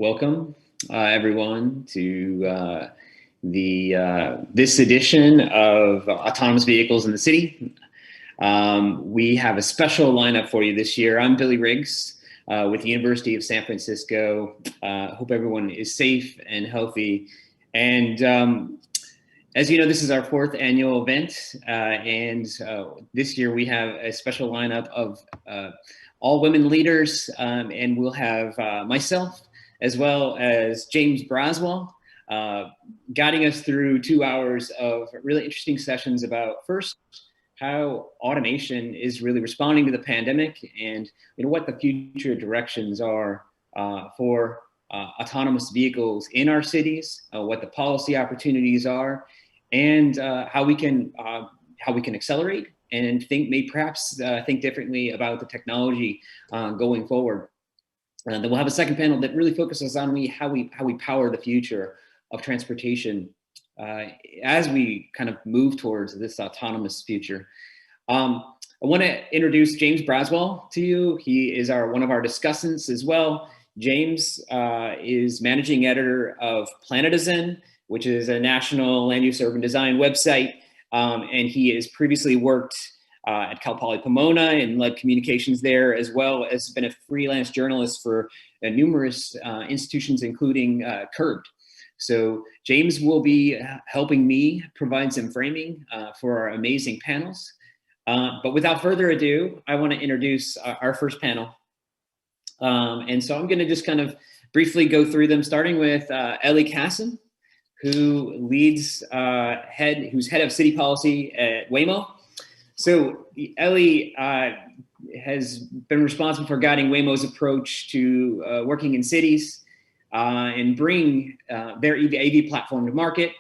Welcome, everyone, to this edition of Autonomous Vehicles in the City. We have a special lineup for you this year. I'm Billy Riggs with the University of San Francisco. Hope everyone is safe and healthy. And as you know, this is our 4th annual event, and this year we have a special lineup of all women leaders, and we'll have myself, as well as James Braswell, guiding us through 2 hours of really interesting sessions about, first, how automation is really responding to the pandemic, and what the future directions are for autonomous vehicles in our cities, what the policy opportunities are, and how we can accelerate and perhaps think differently about the technology going forward. Then we'll have a second panel that really focuses on how we power the future of transportation as we kind of move towards this autonomous future. I want to introduce James Braswell to you. He is one of our discussants as well. James is managing editor of Planetizen, which is a national land use urban design website, and he has previously worked at Cal Poly Pomona and led communications there, as well as been a freelance journalist for numerous institutions, including Curbed. So James will be helping me provide some framing for our amazing panels. But without further ado, I want to introduce our first panel. And so I'm going to just kind of briefly go through them, starting with Ellie Casson, who's head of city policy at Waymo. So Ellie has been responsible for guiding Waymo's approach to working in cities and bring their AV platform to market.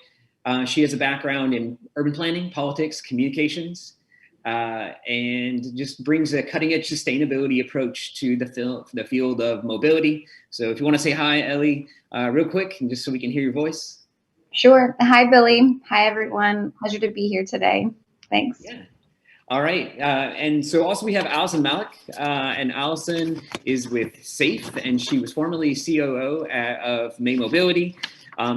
She has a background in urban planning, politics, communications, and just brings a cutting-edge sustainability approach to the field of mobility. So if you want to say hi, Ellie, real quick, and just so we can hear your voice. Sure. Hi, Billy. Hi, everyone. Pleasure to be here today. Thanks. Yeah. All right. And so also we have Allison Malik, and Allison is with SAFE, and she was formerly COO of May Mobility.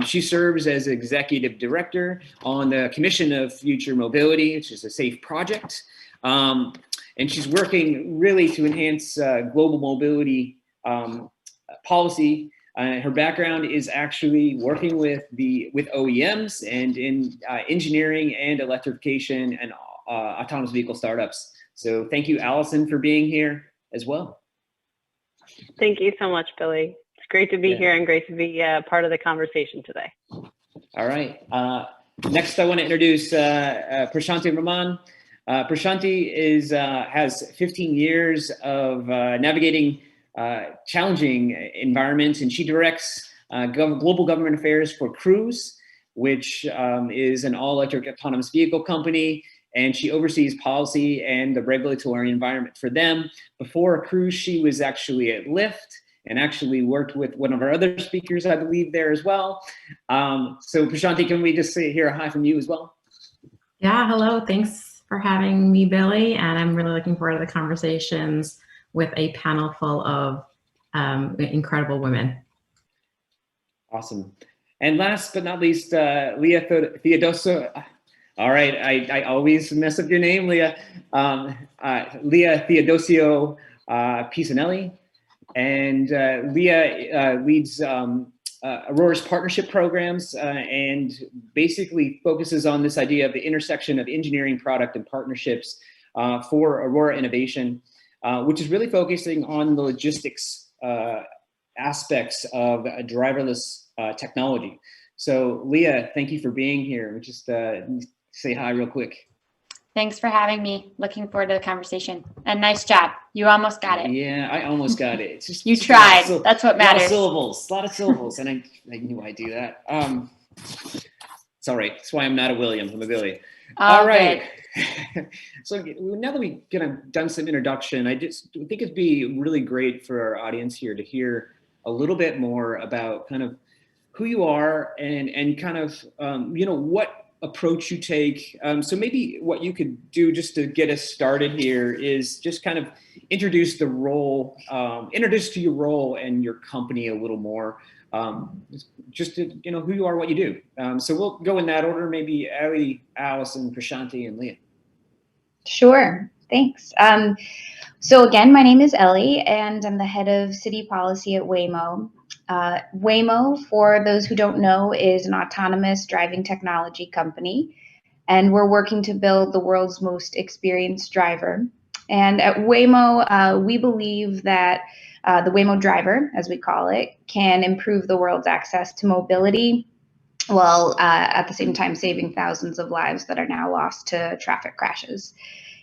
She serves as executive director on the Commission of Future Mobility, which is a SAFE project. And she's working really to enhance global mobility policy. Her background is actually working with OEMs and in engineering and electrification and autonomous vehicle startups. So thank you, Allison, for being here as well. Thank you so much, Billy. It's great to be here and great to be part of the conversation today. All right. Next, I want to introduce Prashanti Raman. Prashanti has 15 years of navigating challenging environments, and she directs global government affairs for Cruise, which is an all-electric autonomous vehicle company, and she oversees policy and the regulatory environment for them. Before Cruise, she was actually at Lyft and actually worked with one of our other speakers, I believe, there as well. So Prashanti, can we just hear a hi from you as well? Yeah, hello. Thanks for having me, Billy. And I'm really looking forward to the conversations with a panel full of incredible women. Awesome. And last but not least, Leah Theodoso. All right, I always mess up your name, Leah. Leah Theodosio Pisanelli. And Leah leads Aurora's partnership programs and basically focuses on this idea of the intersection of engineering, product, and partnerships for Aurora Innovation, which is really focusing on the logistics aspects of driverless technology. So Leah, thank you for being here. Just say hi real quick. Thanks for having me. Looking forward to the conversation. And nice job. You almost got it. Yeah, I almost got it. It's just you tried. That's what matters. A lot of syllables, and I knew I'd do that. It's all right. That's why I'm not a William. I'm a Billy. All right. So now that we've done some introduction, I just think it'd be really great for our audience here to hear a little bit more about kind of who you are and kind of what approach you take. So maybe what you could do just to get us started here is just kind of introduce the role, introduce to your role and your company a little more. Just to, who you are, what you do. So we'll go in that order, maybe Ellie, Allison, Prashanti, and Leah. Sure, thanks. So again, my name is Ellie, and I'm the head of city policy at Waymo. Waymo, for those who don't know, is an autonomous driving technology company, and we're working to build the world's most experienced driver. And at Waymo, we believe that the Waymo driver, as we call it, can improve the world's access to mobility, while at the same time saving thousands of lives that are now lost to traffic crashes.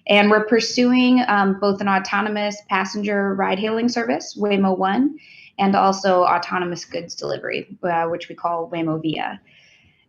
And we're pursuing both an autonomous passenger ride-hailing service, Waymo One, and also autonomous goods delivery, which we call Waymo Via.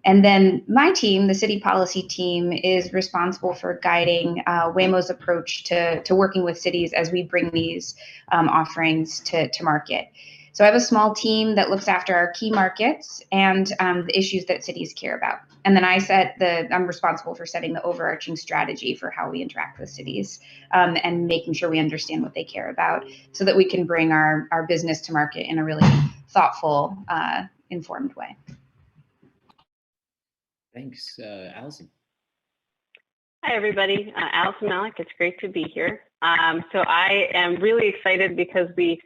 And then my team, the city policy team, is responsible for guiding Waymo's approach to working with cities as we bring these offerings to market. So I have a small team that looks after our key markets and the issues that cities care about. And then I'm responsible for setting the overarching strategy for how we interact with cities and making sure we understand what they care about so that we can bring our business to market in a really thoughtful, informed way. Thanks, Allison. Hi, everybody. Allison Malik. It's great to be here. So I am really excited because we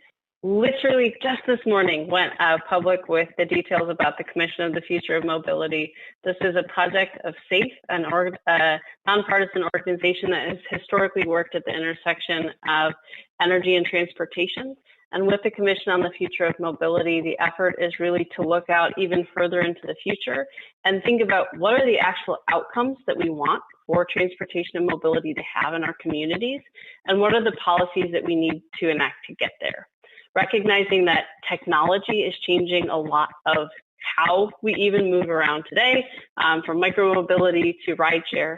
literally just this morning went public with the details about the Commission of the Future of Mobility. This is a project of SAFE, a nonpartisan organization that has historically worked at the intersection of energy and transportation. And with the Commission on the Future of Mobility, the effort is really to look out even further into the future and think about what are the actual outcomes that we want for transportation and mobility to have in our communities, and what are the policies that we need to enact to get there. Recognizing that technology is changing a lot of how we even move around today, from micromobility to rideshare,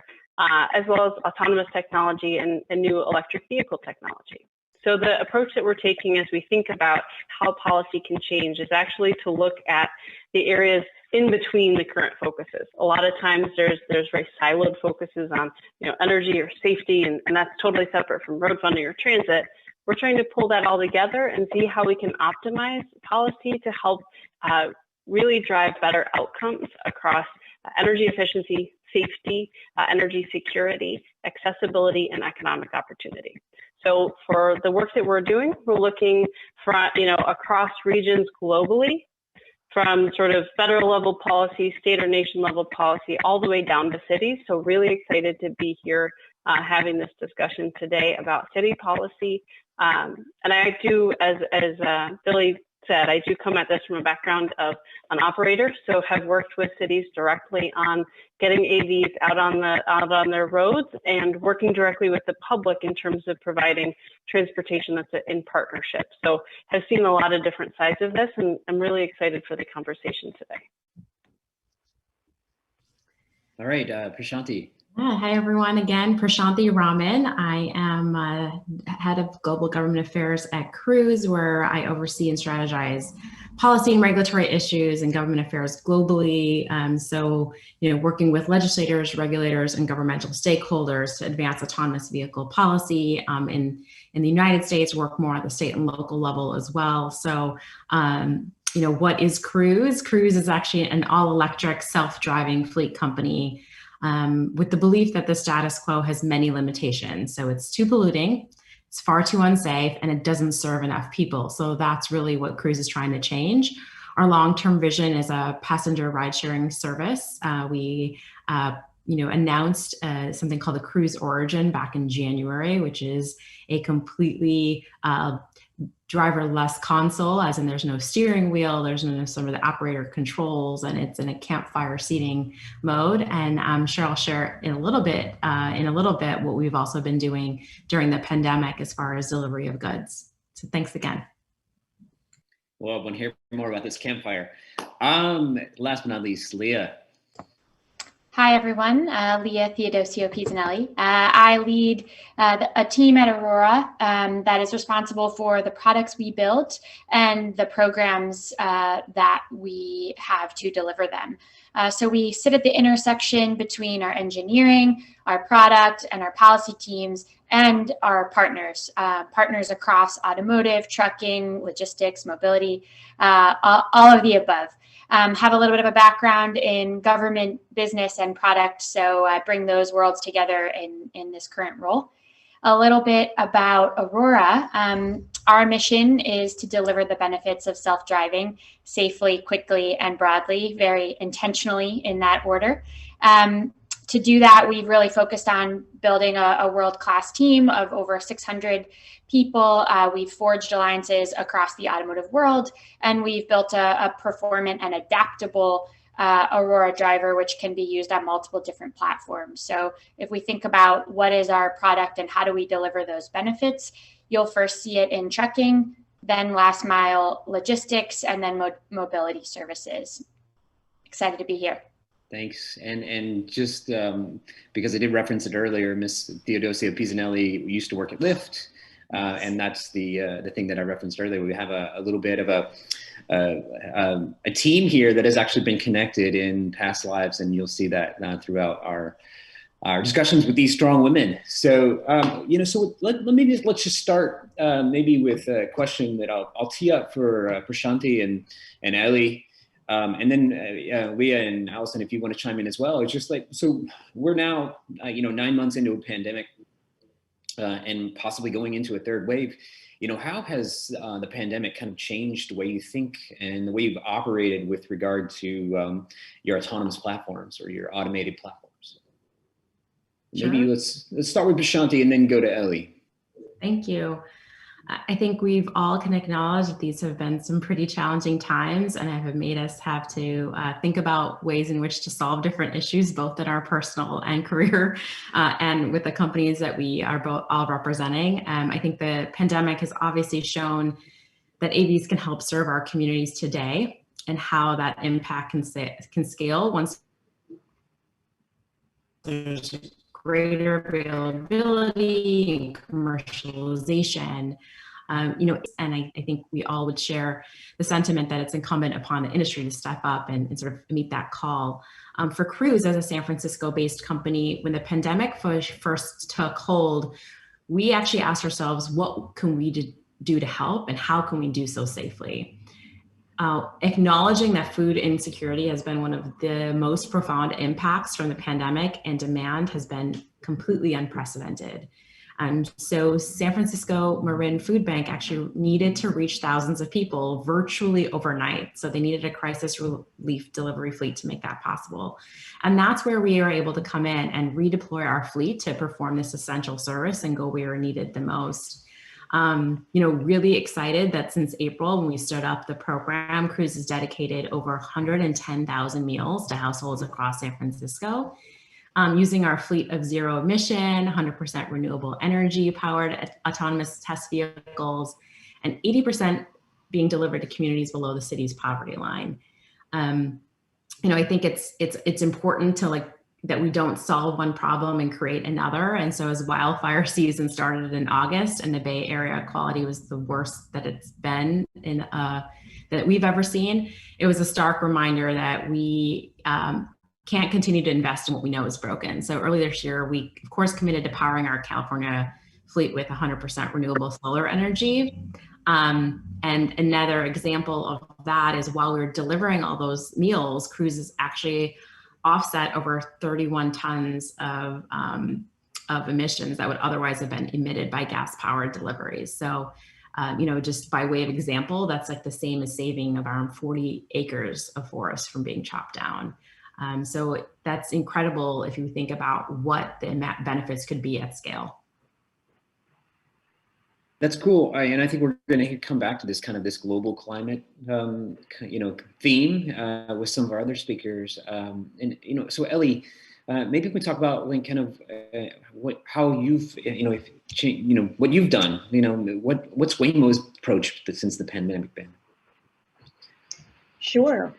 as well as autonomous technology and new electric vehicle technology. So the approach that we're taking as we think about how policy can change is actually to look at the areas in between the current focuses. A lot of times there's very siloed focuses on energy or safety, and that's totally separate from road funding or transit. We're trying to pull that all together and see how we can optimize policy to help really drive better outcomes across energy efficiency, safety, energy security, accessibility, and economic opportunity. So for the work that we're doing, we're looking for, across regions globally, from sort of federal level policy, state or nation level policy, all the way down to cities. So really excited to be here having this discussion today about city policy. And I do, as Billy said, I do come at this from a background of an operator, so have worked with cities directly on getting AVs out on their roads and working directly with the public in terms of providing transportation that's in partnership. So have seen a lot of different sides of this, and I'm really excited for the conversation today. All right, Prashanti. Hi, everyone. Again, Prashanti Raman. I am head of global government affairs at Cruise, where I oversee and strategize policy and regulatory issues and government affairs globally. So, working with legislators, regulators, and governmental stakeholders to advance autonomous vehicle policy in the United States, work more at the state and local level as well. So, what is Cruise? Cruise is actually an all-electric self-driving fleet company with the belief that the status quo has many limitations. So it's too polluting, it's far too unsafe, and it doesn't serve enough people. So that's really what Cruise is trying to change. Our long-term vision is a passenger ride-sharing service. We announced something called the Cruise Origin back in January, which is a completely driverless console, as in there's no steering wheel, there's no some of the operator controls, and it's in a campfire seating mode. And I'm sure I'll share in a little bit what we've also been doing during the pandemic as far as delivery of goods. So thanks again. Well, I want to hear more about this campfire. Last but not least, Leah. Hi, everyone. Leah Theodosio Pisanelli. I lead a team at Aurora that is responsible for the products we build and the programs that we have to deliver them. So we sit at the intersection between our engineering, our product, and our policy teams, and our partners, partners across automotive, trucking, logistics, mobility, all of the above. Have a little bit of a background in government, business, and product, so I bring those worlds together in this current role. A little bit about Aurora. Our mission is to deliver the benefits of self-driving safely, quickly, and broadly, very intentionally in that order. To do that, we've really focused on building a world-class team of over 600 people. We've forged alliances across the automotive world, and we've built a performant and adaptable Aurora driver, which can be used on multiple different platforms. So if we think about what is our product and how do we deliver those benefits, you'll first see it in trucking, then last mile logistics, and then mobility services. Excited to be here. Thanks. And just because I did reference it earlier, Miss Theodosio Pisanelli used to work at Lyft, and that's the thing that I referenced earlier. We have a little bit of a team here that has actually been connected in past lives, and you'll see that throughout our discussions with these strong women. So so let's just start maybe with a question that I'll tee up for Prashanti and Ellie. And then Leah and Allison, if you want to chime in as well. It's just like, so we're now 9 months into a pandemic and possibly going into a third wave. How has the pandemic kind of changed the way you think and the way you've operated with regard to your autonomous platforms or your automated platforms? Sure. Maybe let's start with Prashanti and then go to Ellie. Thank you. I think we've all can acknowledge that these have been some pretty challenging times and have made us have to think about ways in which to solve different issues, both in our personal and career and with the companies that we are both all representing. I think the pandemic has obviously shown that AVs can help serve our communities today and how that impact can scale once there's greater availability and commercialization. And I think we all would share the sentiment that it's incumbent upon the industry to step up and sort of meet that call. For Cruise, as a San Francisco-based company, when the pandemic first took hold, we actually asked ourselves, what can we do to help and how can we do so safely? Acknowledging that food insecurity has been one of the most profound impacts from the pandemic, and demand has been completely unprecedented. So San Francisco Marin Food Bank actually needed to reach thousands of people virtually overnight. So they needed a crisis relief delivery fleet to make that possible. And that's where we are able to come in and redeploy our fleet to perform this essential service and go where we're needed the most. Really excited that since April, when we stood up the program, Cruise has dedicated over 110,000 meals to households across San Francisco, using our fleet of zero emission, 100% renewable energy powered autonomous test vehicles, and 80% being delivered to communities below the city's poverty line. I think it's important to that we don't solve one problem and create another. And so as wildfire season started in August and the Bay Area quality was the worst that it's been in that we've ever seen, it was a stark reminder that we can't continue to invest in what we know is broken. So early this year, we of course committed to powering our California fleet with 100% renewable solar energy. And another example of that is while we were delivering all those meals, Cruise is actually offset over 31 tons of emissions that would otherwise have been emitted by gas-powered deliveries. So, just by way of example, that's like the same as saving around 40 acres of forest from being chopped down. So that's incredible if you think about what the benefits could be at scale. That's cool, and I think we're going to come back to this global climate, theme with some of our other speakers. So Ellie, maybe we can talk about how you've, what you've done. What's Waymo's approach since the pandemic been? Sure.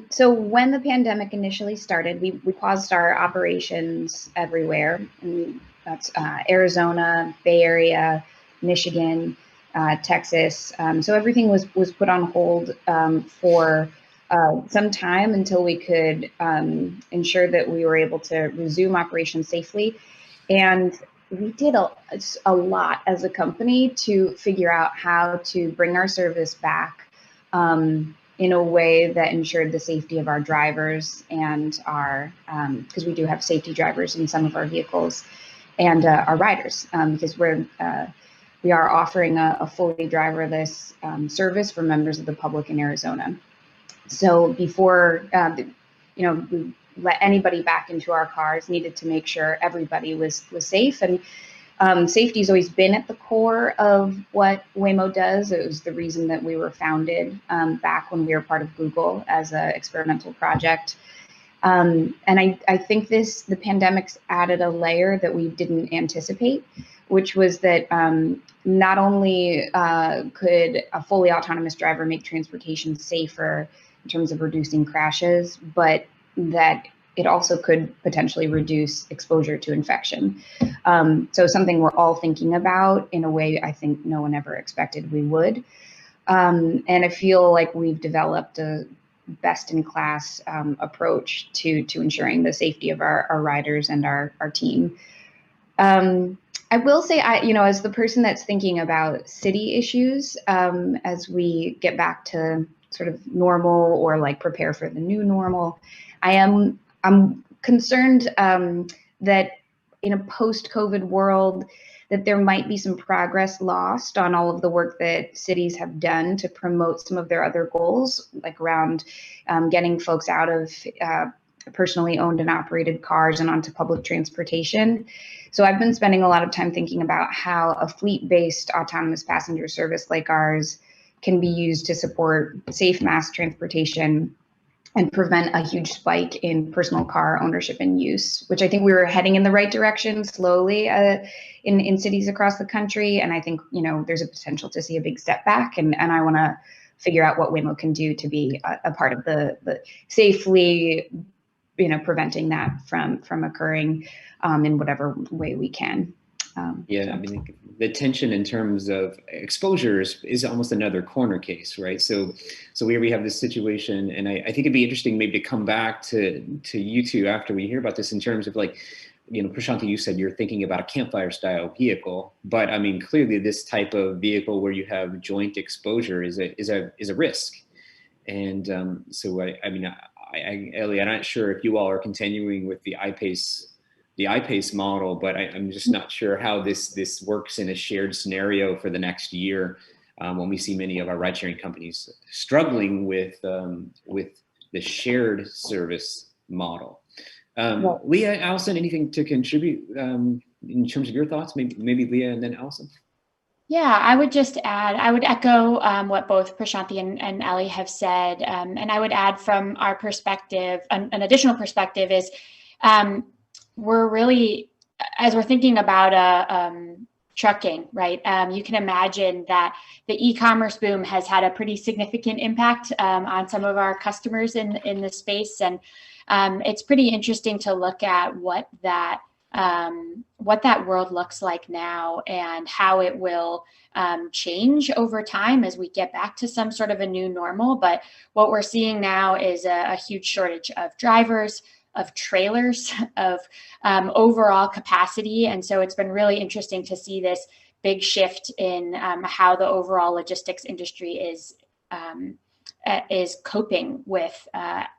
So when the pandemic initially started, we paused our operations everywhere. And that's Arizona, Bay Area, Michigan, Texas. So everything was put on hold for some time until we could ensure that we were able to resume operations safely. And we did a lot as a company to figure out how to bring our service back. In a way that ensured the safety of our drivers and our, because we do have safety drivers in some of our vehicles, and our riders, because we are offering a fully driverless service for members of the public in Arizona. So before, we let anybody back into our cars, needed to make sure everybody was safe. And safety has always been at the core of what Waymo does. It was the reason that we were founded back when we were part of Google as an experimental project. And I think the pandemic's added a layer that we didn't anticipate, which was that not only could a fully autonomous driver make transportation safer in terms of reducing crashes, but that it also could potentially reduce exposure to infection. So something we're all thinking about in a way I think no one ever expected we would. And I feel like we've developed a best-in-class approach to ensuring the safety of our riders and our team. I will say, as the person that's thinking about city issues, as we get back to sort of normal or like prepare for the new normal, I'm concerned that in a post-COVID world, that there might be some progress lost on all of the work that cities have done to promote some of their other goals, like around getting folks out of personally owned and operated cars and onto public transportation. So I've been spending a lot of time thinking about how a fleet-based autonomous passenger service like ours can be used to support safe mass transportation and prevent a huge spike in personal car ownership and use, which I think we were heading in the right direction slowly in cities across the country. And I think, there's a potential to see a big step back. And I want to figure out what Waymo can do to be a part of the safely, preventing that from occurring in whatever way we can. I mean, the tension in terms of exposures is almost another corner case, right? So here we have this situation, and I think it'd be interesting maybe to come back to you two after we hear about this in terms of like, Prashanti, you said you're thinking about a campfire style vehicle, but I mean, clearly this type of vehicle where you have joint exposure is a risk. And so Ellie, I'm not sure if you all are continuing with the iPace model, but I'm just not sure how this works in a shared scenario for the next year when we see many of our ride-sharing companies struggling with the shared service model. Leah, Allison, anything to contribute in terms of your thoughts? Maybe Leah and then Allison. Yeah, I would just add, I would echo what both Prashanti and Ellie have said. And I would add from our perspective, an additional perspective is we're really, as we're thinking about trucking, right? You can imagine that the e-commerce boom has had a pretty significant impact on some of our customers in the space. And it's pretty interesting to look at what that world looks like now and how it will change over time as we get back to some sort of a new normal. But what we're seeing now is a huge shortage of drivers, of trailers, of overall capacity. And so it's been really interesting to see this big shift in how the overall logistics industry is coping with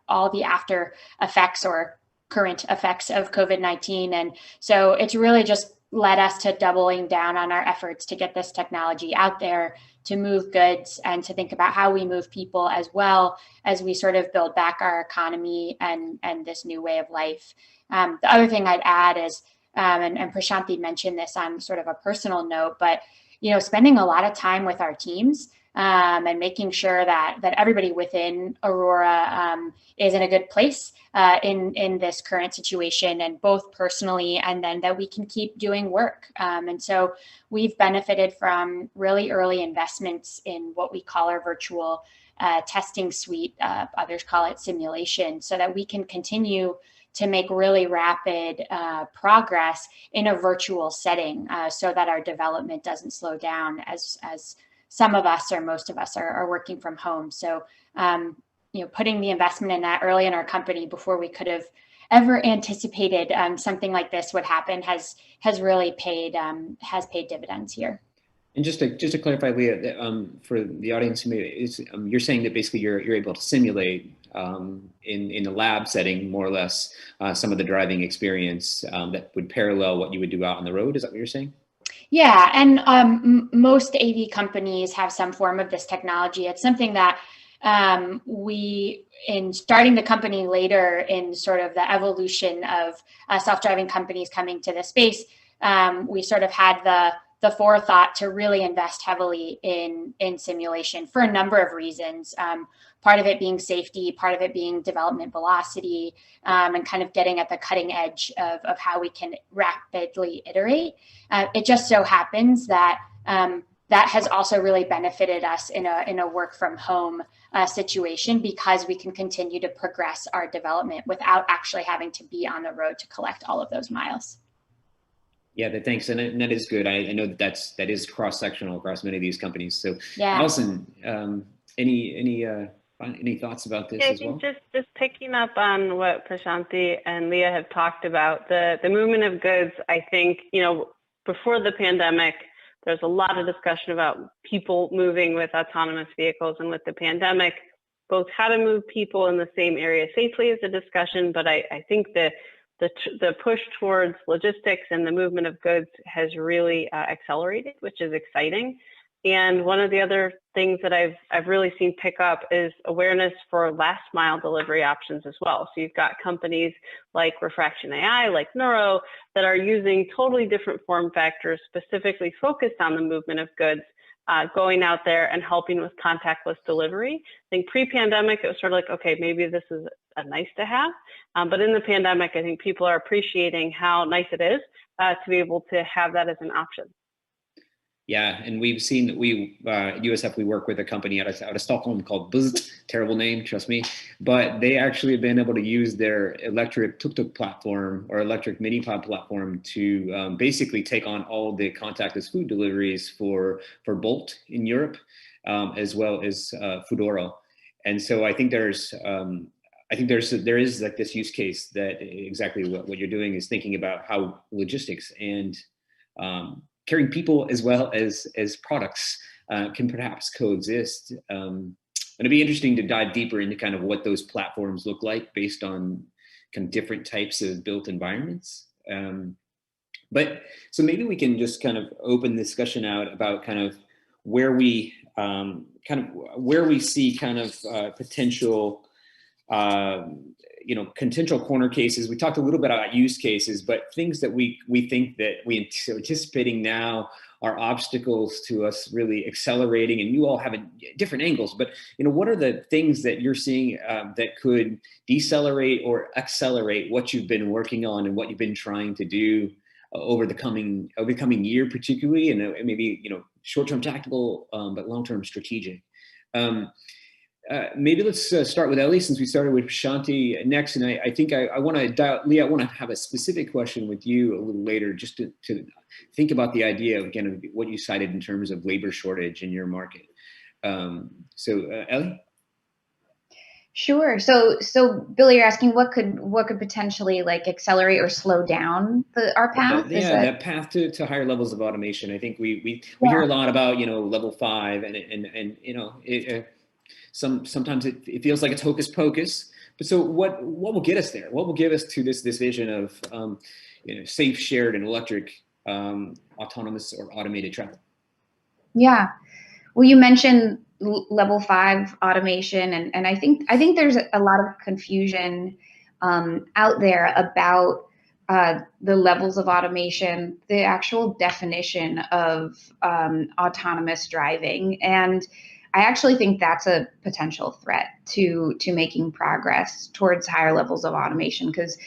all the after effects or current effects of COVID-19. And so it's really just led us to doubling down on our efforts to get this technology out there, to move goods and to think about how we move people as well as we sort of build back our economy and this new way of life. The other thing I'd add is, and Prashanti mentioned this on sort of a personal note, but spending a lot of time with our teams and making sure that everybody within Aurora is in a good place in this current situation, and both personally, and then that we can keep doing work. And so we've benefited from really early investments in what we call our virtual testing suite. Others call it simulation, so that we can continue to make really rapid progress in a virtual setting, so that our development doesn't slow down as some of us or most of us are working from home. So, putting the investment in that early in our company before we could have ever anticipated something like this would happen has really paid dividends here. And just to clarify, Leah, for the audience, you're saying that basically you're able to simulate in the lab setting, more or less, some of the driving experience that would parallel what you would do out on the road. Is that what you're saying? Yeah, and most AV companies have some form of this technology. It's something that we, in starting the company later in sort of the evolution of self-driving companies coming to the space, we sort of had the forethought to really invest heavily in simulation for a number of reasons. Part of it being safety, part of it being development velocity, and kind of getting at the cutting edge of how we can rapidly iterate. It just so happens that that has also really benefited us in a work from home situation, because we can continue to progress our development without actually having to be on the road to collect all of those miles. Yeah, thanks, and that is good. I know that is cross-sectional across many of these companies. So, yeah. Allison, any thoughts about this as well? I think just picking up on what Prashanthi and Leah have talked about, the movement of goods. I think, before the pandemic, there's a lot of discussion about people moving with autonomous vehicles, and with the pandemic, both how to move people in the same area safely is a discussion, but I think the push towards logistics and the movement of goods has really accelerated, which is exciting. And one of the other things that I've really seen pick up is awareness for last mile delivery options as well. So you've got companies like Refraction AI, like Neuro, that are using totally different form factors specifically focused on the movement of goods, going out there and helping with contactless delivery. I think pre-pandemic, it was sort of like, okay, maybe this is a nice to have. But in the pandemic, I think people are appreciating how nice it is to be able to have that as an option. Yeah, and we've seen that at USF, we work with a company out of Stockholm called Buzz, terrible name, trust me, but they actually have been able to use their electric tuk-tuk platform or electric mini pod platform to basically take on all the contactless food deliveries for Bolt in Europe, as well as Foodora. And so I think there is like this use case that exactly what you're doing is thinking about how logistics and carrying people as well as products can perhaps coexist. And it'd be interesting to dive deeper into kind of what those platforms look like based on kind of different types of built environments. But so maybe we can just kind of open the discussion out about kind of where we see kind of potential potential corner cases. We talked a little bit about use cases, but things that we think that we anticipating now are obstacles to us really accelerating. And you all have different angles, but what are the things that you're seeing that could decelerate or accelerate what you've been working on and what you've been trying to do over the coming year, particularly, and maybe short-term tactical, but long-term strategic. Maybe let's start with Ellie, since we started with Shanti next. And I think I want to dial, Leah, I want to have a specific question with you a little later, just to think about the idea of, again, of what you cited in terms of labor shortage in your market. So Ellie? Sure. So Billy, you're asking what could potentially like accelerate or slow down our path? That path to higher levels of automation. I think we hear a lot about level 5 and sometimes it feels like it's hocus pocus. But so what will get us there? What will give us to this vision of safe, shared, and electric autonomous or automated travel? Yeah. Well, you mentioned level 5 automation, and I think there's a lot of confusion out there about the levels of automation, the actual definition of autonomous driving, and I actually think that's a potential threat to making progress towards higher levels of automation, because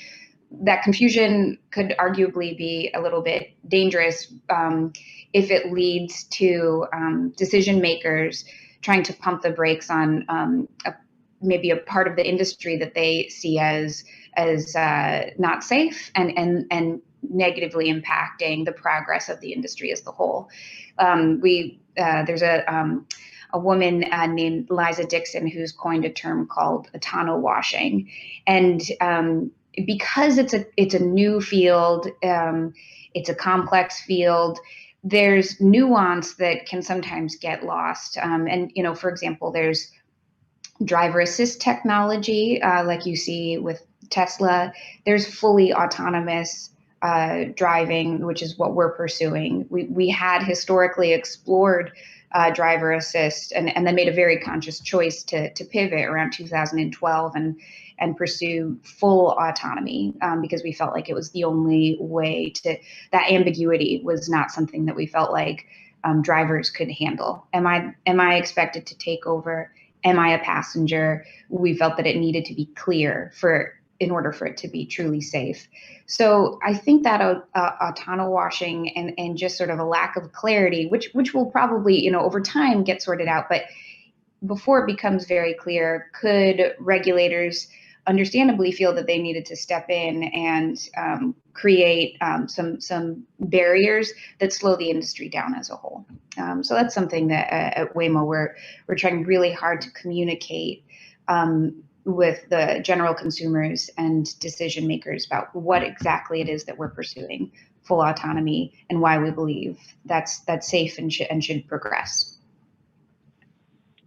that confusion could arguably be a little bit dangerous if it leads to decision makers trying to pump the brakes on maybe a part of the industry that they see as not safe and negatively impacting the progress of the industry as the whole. There's a woman named Liza Dixon who's coined a term called autono-washing, and because it's a new field, it's a complex field. There's nuance that can sometimes get lost, and for example, there's driver assist technology, like you see with Tesla. There's fully autonomous driving, which is what we're pursuing. We had historically explored driver assist and then made a very conscious choice to pivot around 2012 and pursue full autonomy because we felt like it was the only way to, that ambiguity was not something that we felt like drivers could handle. Am I expected to take over? Am I a passenger? We felt that it needed to be clear in order for it to be truly safe. So I think that autono-washing and just sort of a lack of clarity, which will probably, over time get sorted out, but before it becomes very clear, could regulators understandably feel that they needed to step in and create some barriers that slow the industry down as a whole. So that's something that at Waymo we're trying really hard to communicate with the general consumers and decision makers about what exactly it is that we're pursuing full autonomy and why we believe that's safe and should progress.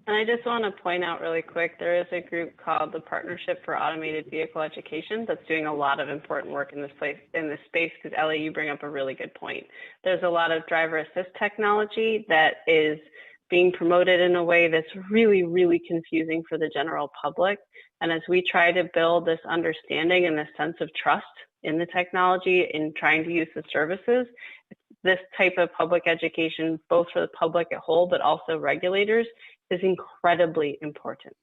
And I just want to point out really quick, there is a group called the Partnership for Automated Vehicle Education that's doing a lot of important work in this space, because Ellie, you bring up a really good point. There's a lot of driver assist technology that is being promoted in a way that's really, really confusing for the general public. And as we try to build this understanding and this sense of trust in the technology in trying to use the services, this type of public education, both for the public at whole, but also regulators, is incredibly important.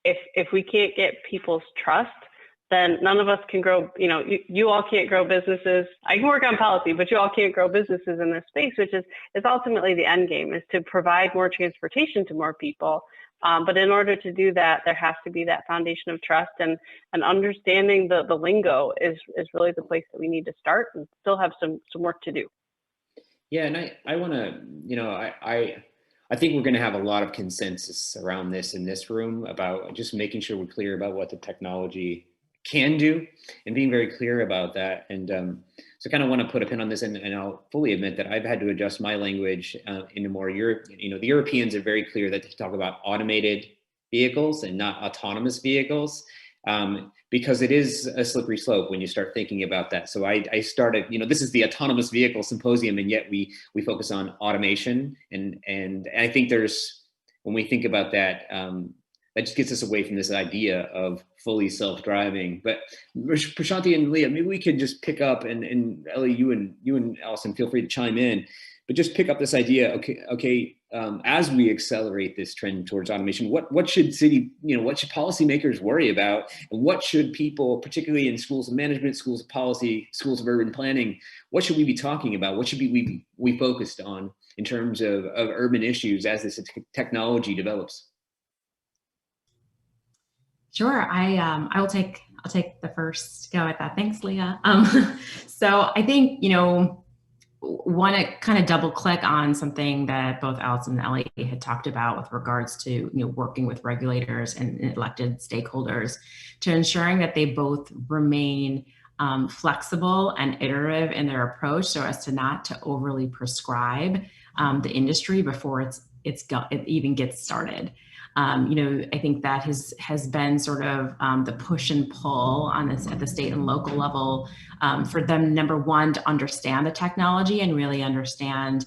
If we can't get people's trust, then none of us can grow, you all can't grow businesses. I can work on policy, but you all can't grow businesses in this space, which is ultimately the end game, is to provide more transportation to more people. But in order to do that, there has to be that foundation of trust, and understanding the lingo is really the place that we need to start, and still have some work to do. Yeah, and I want to, I think we're going to have a lot of consensus around this in this room about just making sure we're clear about what the technology can do and being very clear about that. And so I kind of want to put a pin on this, and I'll fully admit that I've had to adjust my language into more the Europeans are very clear that they talk about automated vehicles and not autonomous vehicles. Because it is a slippery slope when you start thinking about that. So I started, this is the autonomous vehicle symposium, and yet we focus on automation. And I think when we think about that, that just gets us away from this idea of fully self-driving. But Prashanti and Leah, maybe we could just pick up, and Ellie, you and Allison, feel free to chime in, but just pick up this idea. Okay. As we accelerate this trend towards automation, what should what should policymakers worry about, and what should people, particularly in schools of management, schools of policy, schools of urban planning, what should we be talking about? What should we focused on in terms of urban issues as this technology develops? Sure, I'll take the first go at that. Thanks, Leah. So I think want to kind of double click on something that both Allison and Ellie had talked about with regards to working with regulators and elected stakeholders to ensuring that they both remain flexible and iterative in their approach, so as to not to overly prescribe the industry before it even gets started. I think that has been sort of the push and pull on this at the state and local level for them, number one, to understand the technology and really understand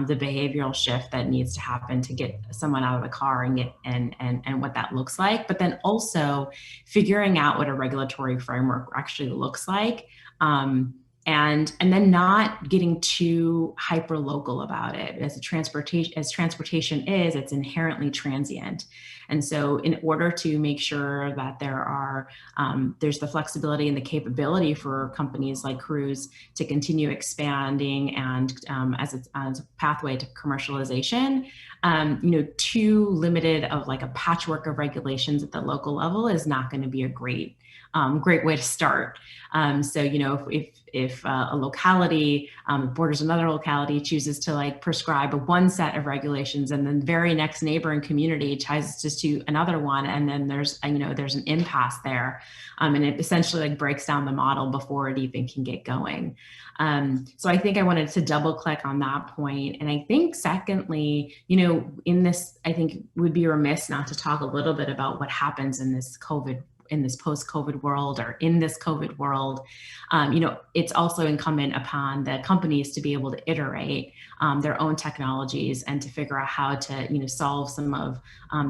the behavioral shift that needs to happen to get someone out of the car and what that looks like, but then also figuring out what a regulatory framework actually looks like. and then not getting too hyper local about it. As transportation is, it's inherently transient. And so in order to make sure that there's the flexibility and the capability for companies like Cruise to continue expanding and as a pathway to commercialization, too limited of like a patchwork of regulations at the local level is not going to be a great way to start. So, if a locality borders another locality, chooses to like prescribe one set of regulations, and then the very next neighboring community tries to another one, and then there's an impasse there, and it essentially like breaks down the model before it even can get going. So I think I wanted to double click on that point. And I think secondly, in this, I think would be remiss not to talk a little bit about what happens in this post-COVID world, or in this COVID world. It's also incumbent upon the companies to be able to iterate their own technologies and to figure out how to, solve some of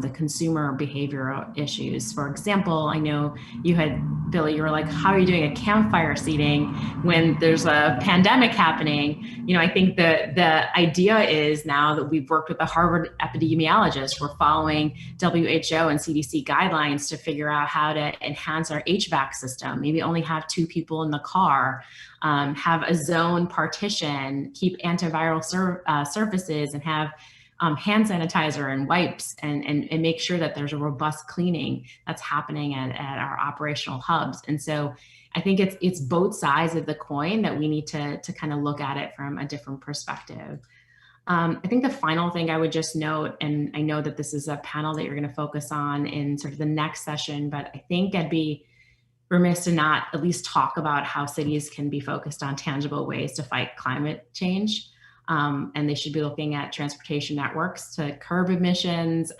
the consumer behavioral issues. For example, I know Billy, you were like, how are you doing a campfire seating when there's a pandemic happening? I think the idea is now that we've worked with a Harvard epidemiologist, we're following WHO and CDC guidelines to figure out how to enhance our HVAC system, maybe only have 2 people in the car, have a zone partition, keep antiviral surfaces, and have hand sanitizer and wipes, and make sure that there's a robust cleaning that's happening at our operational hubs. And so I think it's both sides of the coin that we need to kind of look at it from a different perspective. I think the final thing I would just note, and I know that this is a panel that you're going to focus on in sort of the next session, but I think I'd be remiss to not at least talk about how cities can be focused on tangible ways to fight climate change. And they should be looking at transportation networks to curb emissions.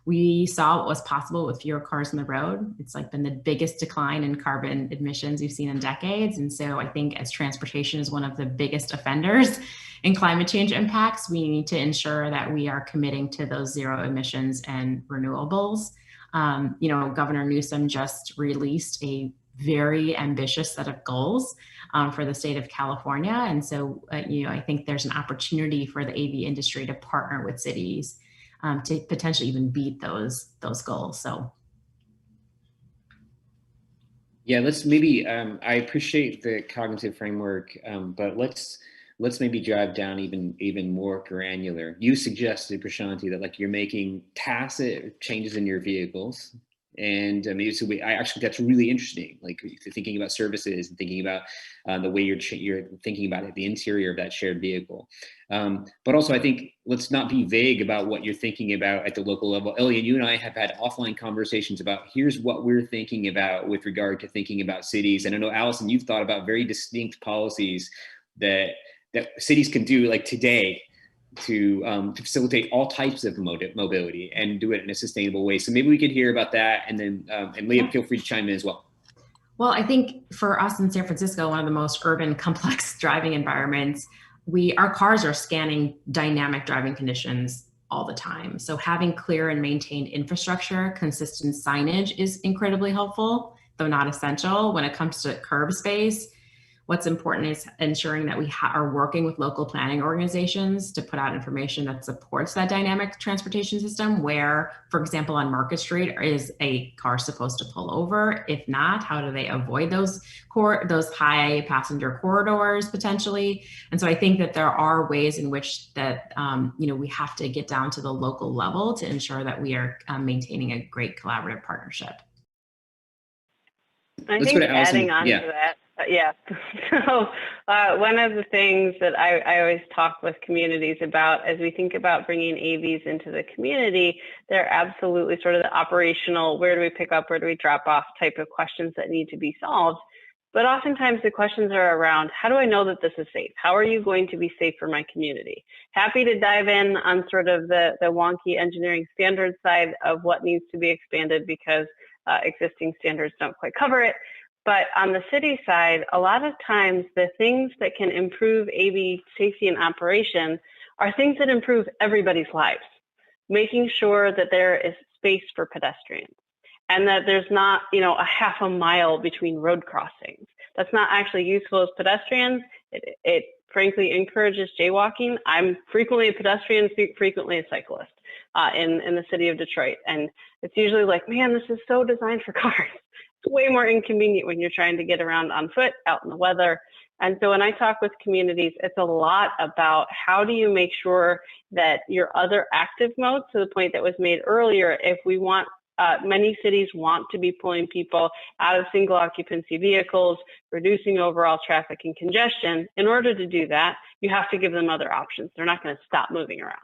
We saw what was possible with fewer cars on the road. It's like been the biggest decline in carbon emissions we've seen in decades. And so I think as transportation is one of the biggest offenders in climate change impacts, we need to ensure that we are committing to those zero emissions and renewables. Governor Newsom just released a very ambitious set of goals for the state of California. And so, I think there's an opportunity for the AV industry to partner with cities to potentially even beat those goals. So. Yeah, let's maybe, I appreciate the cognitive framework, but let's maybe drive down even more granular. You suggested, Prashanti, that like you're making tacit changes in your vehicles. And I actually, that's really interesting. Like thinking about services and thinking about the way you're thinking about it, the interior of that shared vehicle. But also, I think let's not be vague about what you're thinking about at the local level. Elliot, you and I have had offline conversations about here's what we're thinking about with regard to thinking about cities. And I know, Allison, you've thought about very distinct policies that cities can do like today to facilitate all types of mobility and do it in a sustainable way. So maybe we could hear about that, and then and Leah, feel free to chime in as well. Well, I think for us in San Francisco, one of the most urban, complex driving environments, our cars are scanning dynamic driving conditions all the time. So having clear and maintained infrastructure, consistent signage is incredibly helpful, though not essential. When it comes to curb space, what's important is ensuring that we are working with local planning organizations to put out information that supports that dynamic transportation system where, for example, on Market Street, is a car supposed to pull over? If not, how do they avoid those high passenger corridors potentially? And so I think that there are ways in which that, we have to get down to the local level to ensure that we are maintaining a great collaborative partnership. I think adding on to that, yeah. So one of the things that I always talk with communities about as we think about bringing AVs into the community, they're absolutely sort of the operational, where do we pick up, where do we drop off type of questions that need to be solved. But oftentimes the questions are around, how do I know that this is safe? How are you going to be safe for my community? Happy to dive in on sort of the wonky engineering standards side of what needs to be expanded because existing standards don't quite cover it. But on the city side, a lot of times the things that can improve AV safety and operation are things that improve everybody's lives. Making sure that there is space for pedestrians and that there's not, a half a mile between road crossings, That's not actually useful as pedestrians. It frankly encourages jaywalking. I'm frequently a pedestrian, frequently a cyclist in the city of Detroit. And it's usually like, man, this is so designed for cars. It's way more inconvenient when you're trying to get around on foot out in the weather. And so when I talk with communities, it's a lot about how do you make sure that your other active modes, to the point that was made earlier, if we want, many cities want to be pulling people out of single occupancy vehicles, reducing overall traffic and congestion. In order to do that, you have to give them other options. They're not going to stop moving around.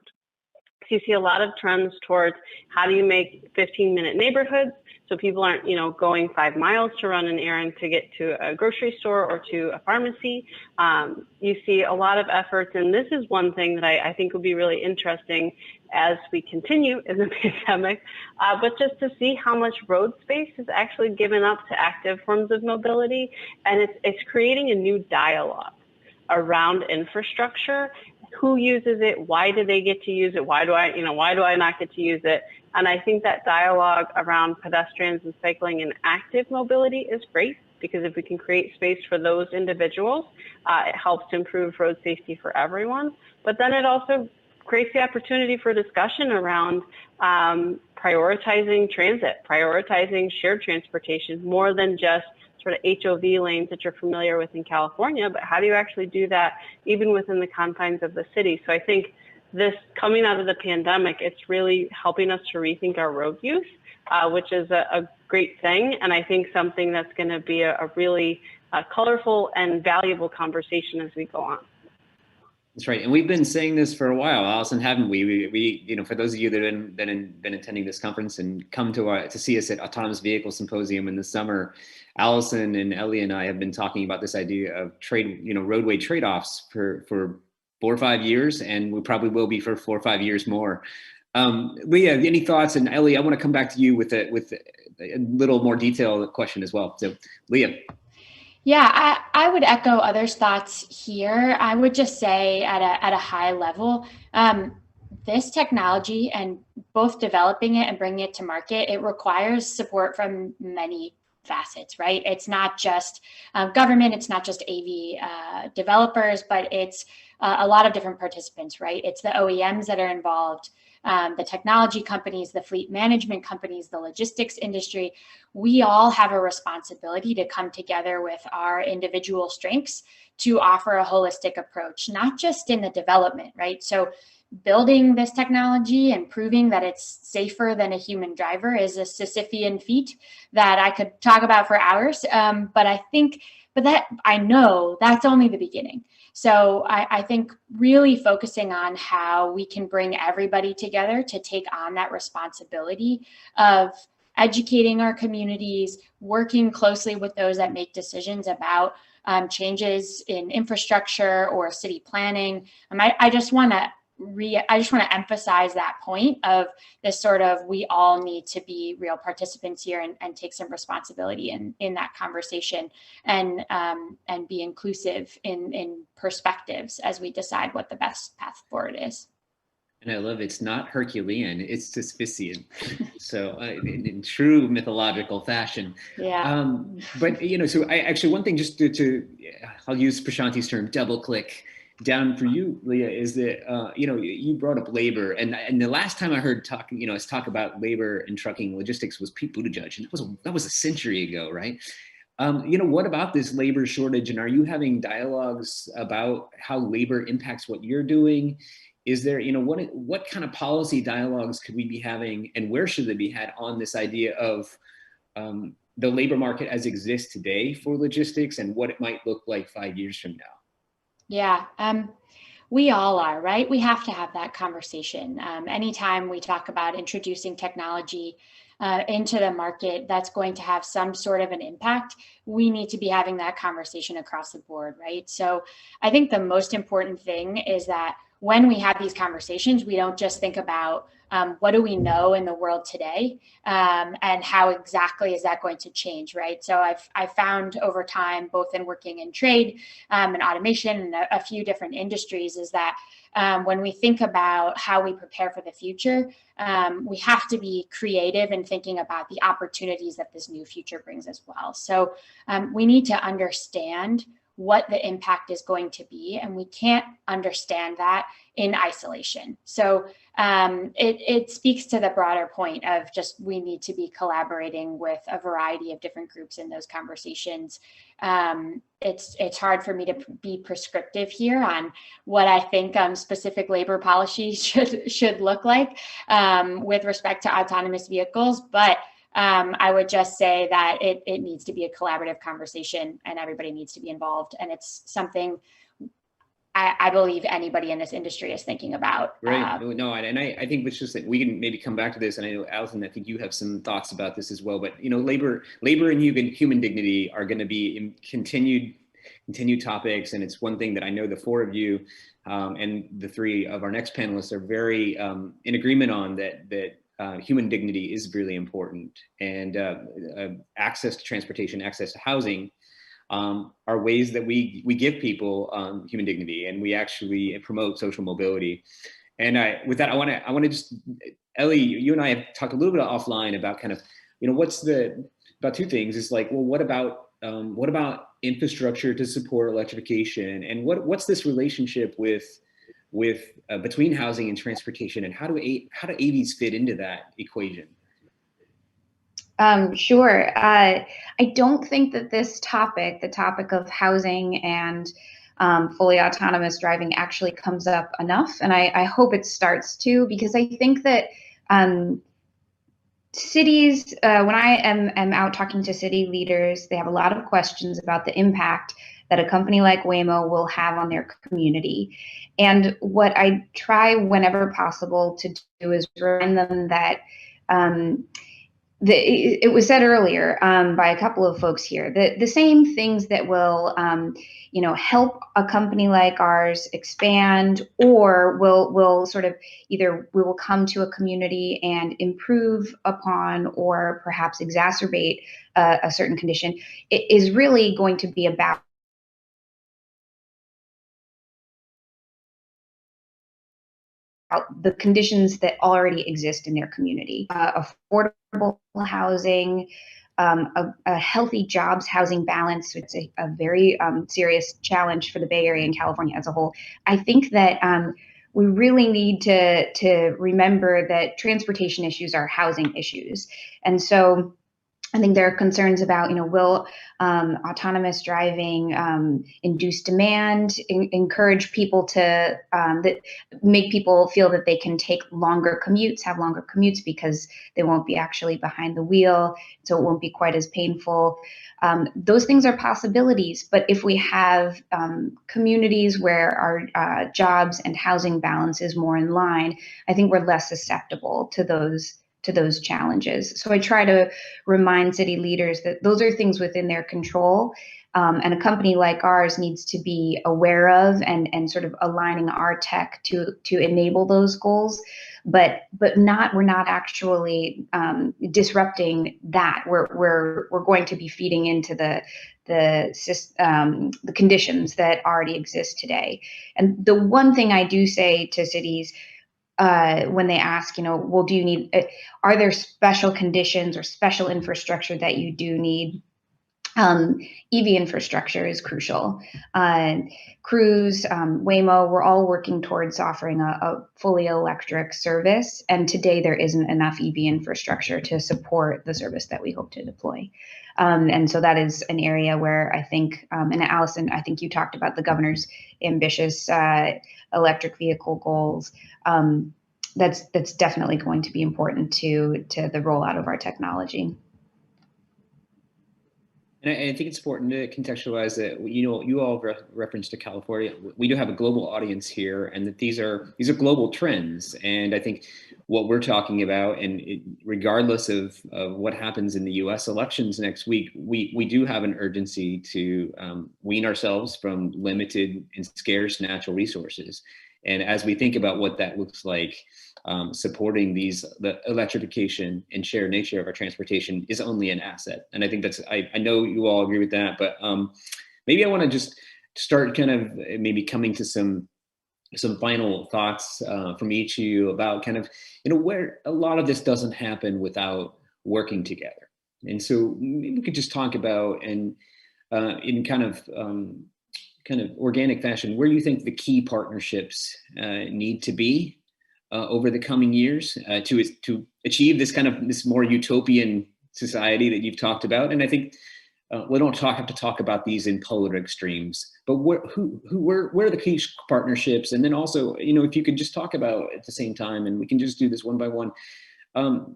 So you see a lot of trends towards how do you make 15-minute neighborhoods so people aren't, going 5 miles to run an errand to get to a grocery store or to a pharmacy. You see a lot of efforts, and this is one thing that I think will be really interesting as we continue in the pandemic, but just to see how much road space is actually given up to active forms of mobility, and it's creating a new dialogue around infrastructure. Who uses it? Why do they get to use it? Why do I not get to use it? And I think that dialogue around pedestrians and cycling and active mobility is great, because if we can create space for those individuals, it helps to improve road safety for everyone. But then it also creates the opportunity for discussion around prioritizing transit, prioritizing shared transportation, more than just sort of HOV lanes that you're familiar with in California, but how do you actually do that even within the confines of the city? So I think this coming out of the pandemic, it's really helping us to rethink our road use, which is a great thing. And I think something that's going to be a really colorful and valuable conversation as we go on. That's right. And we've been saying this for a while, Allison, haven't we? We for those of you that have been attending this conference and come to see us at Autonomous Vehicle Symposium in the summer, Allison and Ellie and I have been talking about this idea of roadway trade-offs for 4 or 5 years, and we probably will be for 4 or 5 years more. Leah, any thoughts? And Ellie, I want to come back to you with a little more detailed question as well. So, Leah. Yeah, I would echo others' thoughts here. I would just say at a high level, this technology and both developing it and bringing it to market, it requires support from many facets, right? It's not just government, it's not just AV developers, but it's a lot of different participants, right? It's the OEMs that are involved, the technology companies, the fleet management companies, the logistics industry. We all have a responsibility to come together with our individual strengths to offer a holistic approach, not just in the development, right? So building this technology and proving that it's safer than a human driver is a Sisyphean feat that I could talk about for hours. But I know that's only the beginning. So I think really focusing on how we can bring everybody together to take on that responsibility of educating our communities, working closely with those that make decisions about changes in infrastructure or city planning. I just want to emphasize that point of this sort of, we all need to be real participants here and take some responsibility in that conversation and be inclusive in perspectives as we decide what the best path forward is. And I love it's not Herculean, it's Sisyphean. So in true mythological fashion. Yeah. But, so I actually, one thing just I'll use Prashanti's term, double click down for you, Leah, is that, you brought up labor. And the last time I heard us talk about labor and trucking logistics was Pete Buttigieg. And that was a century ago, right? What about this labor shortage? And are you having dialogues about how labor impacts what you're doing? Is there, what kind of policy dialogues could we be having, and where should they be had on this idea of the labor market as it exists today for logistics and what it might look like 5 years from now? Yeah, we all are, right? We have to have that conversation. Anytime we talk about introducing technology into the market that's going to have some sort of an impact, we need to be having that conversation across the board, right? So I think the most important thing is that when we have these conversations, we don't just think about what do we know in the world today, and how exactly is that going to change, right? So I've found over time, both in working in trade and automation and a few different industries, is that when we think about how we prepare for the future, we have to be creative in thinking about the opportunities that this new future brings as well. So we need to understand what the impact is going to be, and we can't understand that in isolation. So it speaks to the broader point of just we need to be collaborating with a variety of different groups in those conversations. It's hard for me to be prescriptive here on what I think specific labor policies should look like with respect to autonomous vehicles, but I would just say that it needs to be a collaborative conversation and everybody needs to be involved. And it's something I believe anybody in this industry is thinking about. Right. No, and I think it's just that we can maybe come back to this. And I know, Allison, I think you have some thoughts about this as well. But, you know, labor and human dignity are going to be in continued topics. And it's one thing that I know the four of you and the three of our next panelists are very in agreement on, that human dignity is really important, and access to transportation, access to housing are ways that we give people human dignity, and we actually promote social mobility. And with that, I want to just, Ellie, you and I have talked a little bit offline about kind of, you know, about two things. It's like, well, what about infrastructure to support electrification, and what's this relationship with between housing and transportation, and how do AVs fit into that equation? Sure. I don't think that this topic, the topic of housing and fully autonomous driving, actually comes up enough. And I hope it starts to, because I think that cities, when I am out talking to city leaders, they have a lot of questions about the impact that a company like Waymo will have on their community. And what I try whenever possible to do is remind them that it was said earlier by a couple of folks here that the same things that will help a company like ours expand, or will sort of either we will come to a community and improve upon, or perhaps exacerbate a certain condition, it is really going to be about the conditions that already exist in their community. Affordable housing, a healthy jobs housing balance. It's a very serious challenge for the Bay Area and California as a whole. I think that we really need to remember that transportation issues are housing issues. And so I think there are concerns about, will autonomous driving induce demand, encourage people to make people feel that they can take longer commutes, have longer commutes because they won't be actually behind the wheel, so it won't be quite as painful. Those things are possibilities, but if we have communities where our jobs and housing balance is more in line, I think we're less susceptible to those challenges. So I try to remind city leaders that those are things within their control, and a company like ours needs to be aware of and sort of aligning our tech to enable those goals. But we're not actually disrupting that. We're going to be feeding into the conditions that already exist today. And the one thing I do say to cities, when they ask, well, do you need, are there special conditions or special infrastructure that you do need? EV infrastructure is crucial. Cruise, Waymo, we're all working towards offering a fully electric service. And today there isn't enough EV infrastructure to support the service that we hope to deploy. And so that is an area where I think, and Allison, I think you talked about the governor's ambitious electric vehicle goals. That's definitely going to be important to the rollout of our technology. And I think it's important to contextualize that, you all referenced to California. We do have a global audience here, and that these are global trends. And I think what we're talking about, and regardless of what happens in the U.S. elections next week, we do have an urgency to wean ourselves from limited and scarce natural resources. And as we think about what that looks like, supporting the electrification and shared nature of our transportation is only an asset. And I think I know you all agree with that, but maybe I want to just start kind of maybe coming to some final thoughts from each of you about kind of, where a lot of this doesn't happen without working together. And so maybe we could just talk about, and in kind of organic fashion, where you think the key partnerships need to be over the coming years to achieve this more utopian society that you've talked about. And I think we don't have to talk about these in polar extremes, but where are the key partnerships? And then also, if you could just talk about at the same time, and we can just do this one by one.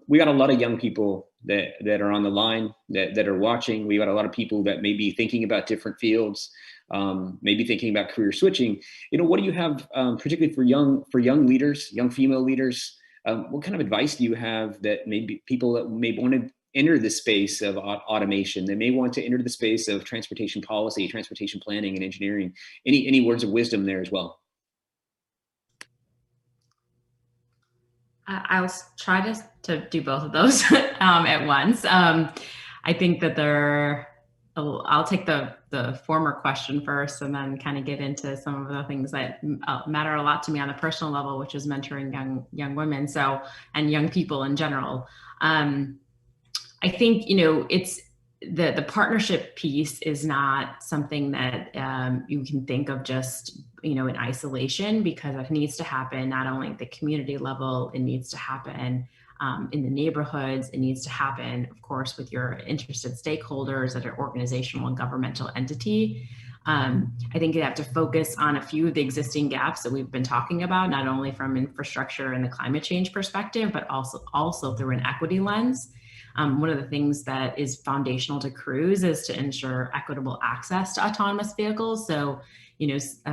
We got a lot of young people that are on the line that are watching. We got a lot of people that may be thinking about different fields, maybe thinking about career switching. What do you have, particularly for young leaders, young female leaders? What kind of advice do you have that maybe people that may want to enter the space of automation, they may want to enter the space of transportation policy, transportation planning, and engineering? Any words of wisdom there as well? I'll try to do both of those at once. I think that I'll take the former question first, and then kind of get into some of the things that matter a lot to me on a personal level, which is mentoring young women, and young people in general. I think, it's the partnership piece is not something that you can think of just, in isolation, because it needs to happen not only at the community level, it needs to happen in the neighborhoods, it needs to happen, of course, with your interested stakeholders at an organizational and governmental entity. I think you have to focus on a few of the existing gaps that we've been talking about, not only from infrastructure and the climate change perspective, but also through an equity lens. One of the things that is foundational to Cruise is to ensure equitable access to autonomous vehicles. So,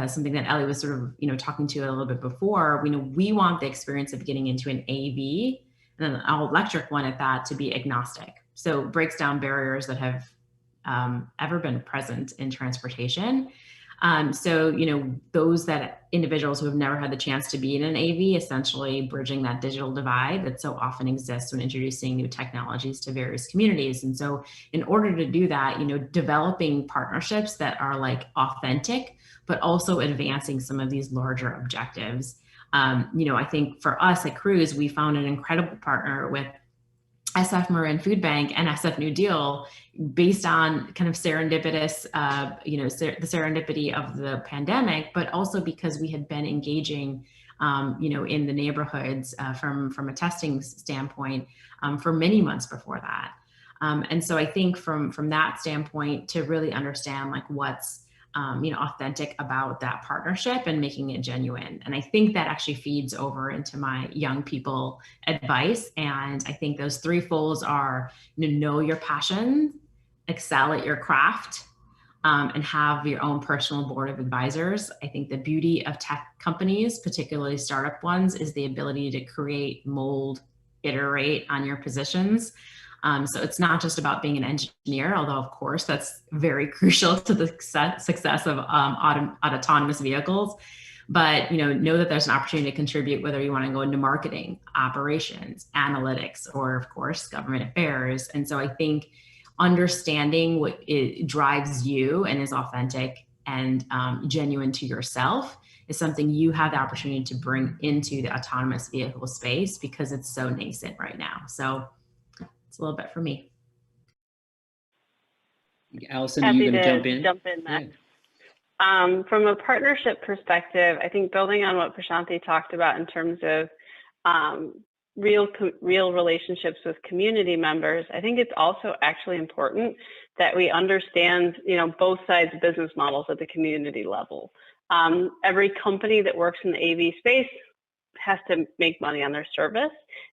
something that Ellie was sort of, talking to a little bit before, we want the experience of getting into an AV and an all-electric one at that to be agnostic. So it breaks down barriers that have ever been present in transportation. So, those individuals who have never had the chance to be in an AV, essentially bridging that digital divide that so often exists when introducing new technologies to various communities. And so in order to do that, developing partnerships that are authentic, but also advancing some of these larger objectives. I think for us at Cruise, we found an incredible partner with SF Marin Food Bank and SF New Deal, based on kind of serendipitous, the serendipity of the pandemic, but also because we had been engaging, in the neighborhoods from a testing standpoint for many months before that. And so I think from that standpoint, to really understand what's authentic about that partnership and making it genuine. And I think that actually feeds over into my young people advice. And I think those three folds are, know your passion, excel at your craft, and have your own personal board of advisors. I think the beauty of tech companies, particularly startup ones, is the ability to create, mold, iterate on your positions. So it's not just about being an engineer, although of course that's very crucial to the success of autonomous vehicles. But know that there's an opportunity to contribute, whether you want to go into marketing, operations, analytics, or of course government affairs. And so I think understanding what it drives you and is authentic and genuine to yourself is something you have the opportunity to bring into the autonomous vehicle space, because it's so nascent right now. So a little bit for me. Allison, are you going to jump in next? Yeah. From a partnership perspective, I think building on what Prashanthi talked about in terms of real relationships with community members, I think it's also actually important that we understand, both sides of business models at the community level. Every company that works in the AV space has to make money on their service.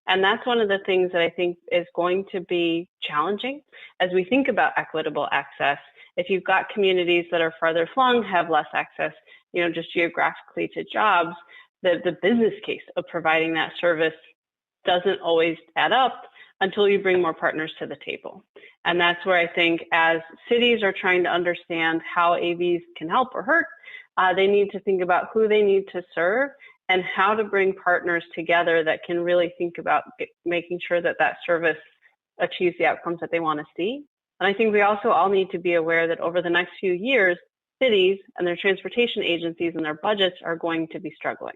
And that's one of the things that I think is going to be challenging as we think about equitable access. If you've got communities that are farther flung, have less access, just geographically to jobs, the business case of providing that service doesn't always add up until you bring more partners to the table. And that's where I think as cities are trying to understand how AVs can help or hurt, they need to think about who they need to serve and how to bring partners together that can really think about making sure that that service achieves the outcomes that they want to see. And I think we also all need to be aware that over the next few years, cities and their transportation agencies and their budgets are going to be struggling.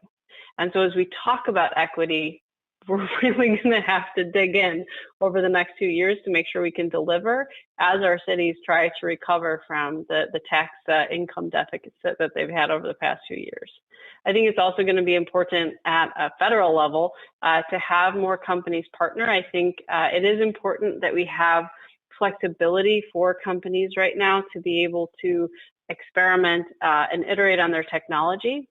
And so as we talk about equity, we're really going to have to dig in over the next 2 years to make sure we can deliver as our cities try to recover from the tax income deficit that they've had over the past few years. I think it's also going to be important at a federal level to have more companies partner. I think it is important that we have flexibility for companies right now to be able to experiment and iterate on their technology.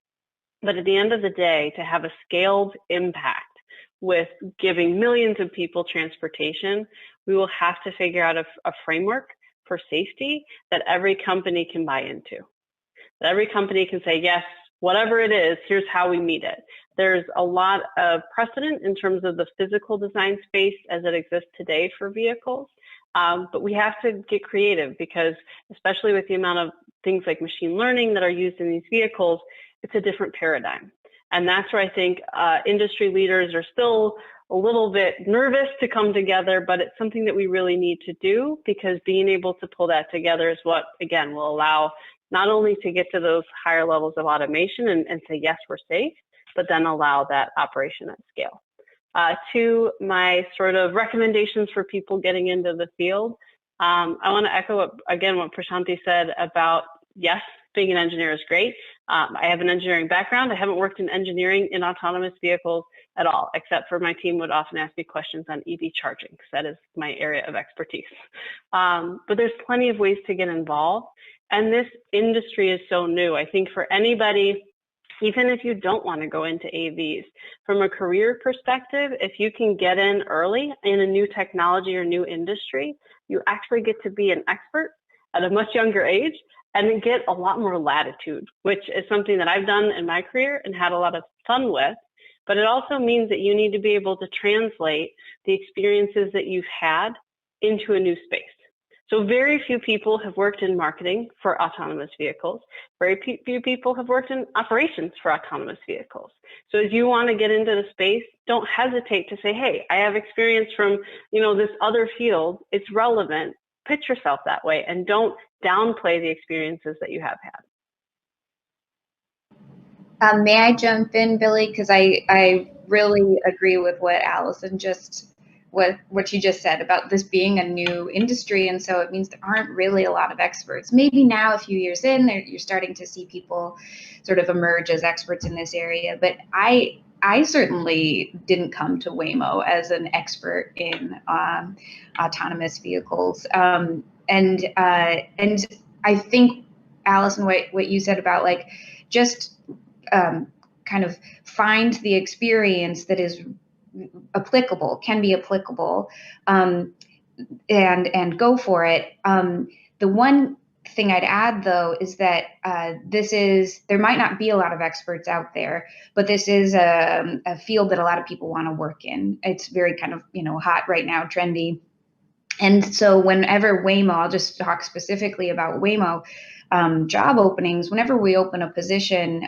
But at the end of the day, to have a scaled impact with giving millions of people transportation, we will have to figure out a framework for safety that every company can buy into. That every company can say, yes, whatever it is, here's how we meet it. There's a lot of precedent in terms of the physical design space as it exists today for vehicles. But we have to get creative because, especially with the amount of things like machine learning that are used in these vehicles, it's a different paradigm. And that's where I think industry leaders are still a little bit nervous to come together, but it's something that we really need to do because being able to pull that together is what, again, will allow not only to get to those higher levels of automation and say, yes, we're safe, but then allow that operation at scale. To my sort of recommendations for people getting into the field, I want to echo what Prashanti said about, yes, being an engineer is great. I have an engineering background. I haven't worked in engineering in autonomous vehicles at all, except for my team would often ask me questions on EV charging, because that is my area of expertise. But there's plenty of ways to get involved. And this industry is so new. I think for anybody, even if you don't want to go into AVs, from a career perspective, if you can get in early in a new technology or new industry, you actually get to be an expert at a much younger age and then get a lot more latitude, which is something that I've done in my career and had a lot of fun with. But it also means that you need to be able to translate the experiences that you've had into a new space. So very few people have worked in marketing for autonomous vehicles. Very few people have worked in operations for autonomous vehicles. So as you want to get into the space, don't hesitate to say, hey, I have experience from, this other field. It's relevant. Pitch yourself that way and don't downplay the experiences that you have had. May I jump in, Billy? Because I really agree with what Allison what she just said about this being a new industry, and so it means there aren't really a lot of experts. Maybe now, a few years in, you're starting to see people sort of emerge as experts in this area. But I certainly didn't come to Waymo as an expert in autonomous vehicles, and I think, Allison, what you said about just kind of find the experience that is can be applicable, and go for it. The one thing I'd add, though, is that there might not be a lot of experts out there, but this is a field that a lot of people want to work in. It's very kind of, hot right now, trendy. And so whenever Waymo, I'll just talk specifically about Waymo job openings, whenever we open a position,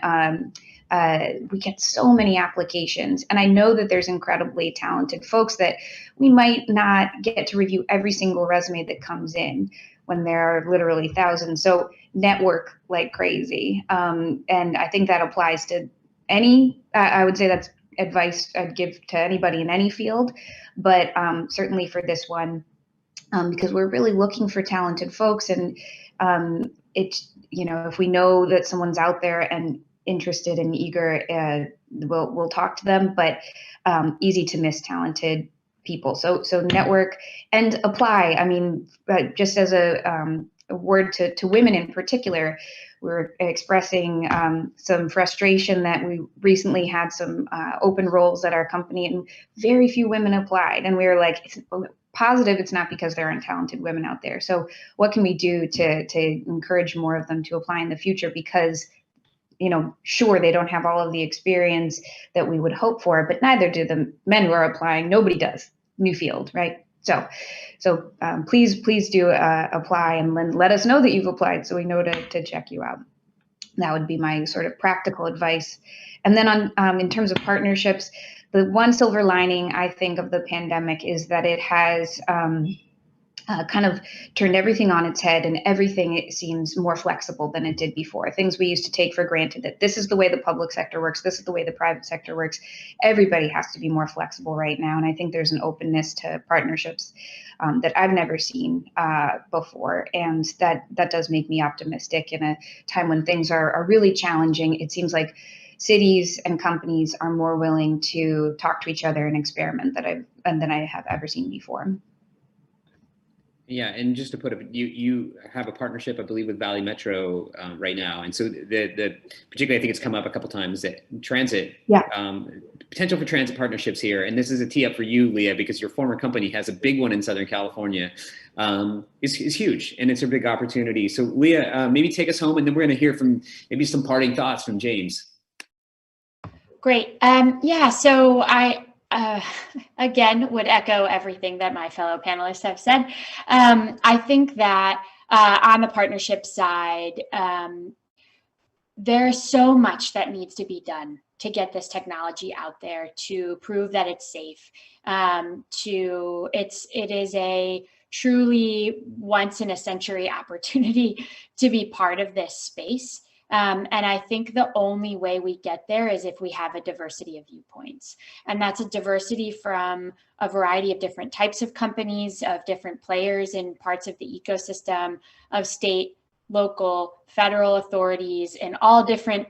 we get so many applications. And I know that there's incredibly talented folks that we might not get to review every single resume that comes in when there are literally thousands. So network like crazy. And I think that applies to I would say that's advice I'd give to anybody in any field, but certainly for this one, because we're really looking for talented folks. And if we know that someone's out there and interested and eager, we'll talk to them, but easy to miss talented people. So network and apply. I mean, just as a word to women in particular, we're expressing some frustration that we recently had some open roles at our company and very few women applied. And we were like, it's positive it's not because there aren't talented women out there. So what can we do to encourage more of them to apply in the future? Because sure, they don't have all of the experience that we would hope for, but neither do the men who are applying. Nobody does. New field, right? So please do apply and let us know that you've applied so we know to check you out. That would be my sort of practical advice. And then in terms of partnerships, the one silver lining, I think, of the pandemic is that it has kind of turned everything on its head, and everything, it seems, more flexible than it did before. Things we used to take for granted, that this is the way the public sector works, this is the way the private sector works. Everybody has to be more flexible right now. And I think there's an openness to partnerships that I've never seen before. And that does make me optimistic in a time when things are really challenging. It seems like cities and companies are more willing to talk to each other and experiment than I have ever seen before. Yeah, and just to put it, you have a partnership, I believe, with Valley Metro right now, and so the particularly, I think it's come up a couple times, that transit, potential for transit partnerships here, and this is a tee up for you, Leah, because your former company has a big one in Southern California. Is huge, and it's a big opportunity. So Leah, maybe take us home, and then we're going to hear from maybe some parting thoughts from James. Great. Yeah. So I. Again, would echo everything that my fellow panelists have said. I think that on the partnership side, there's so much that needs to be done to get this technology out there, to prove that it's safe. It is a truly once in a century opportunity to be part of this space. And I think the only way we get there is if we have a diversity of viewpoints. And that's a diversity from a variety of different types of companies, of different players in parts of the ecosystem, of state, local, federal authorities, in all different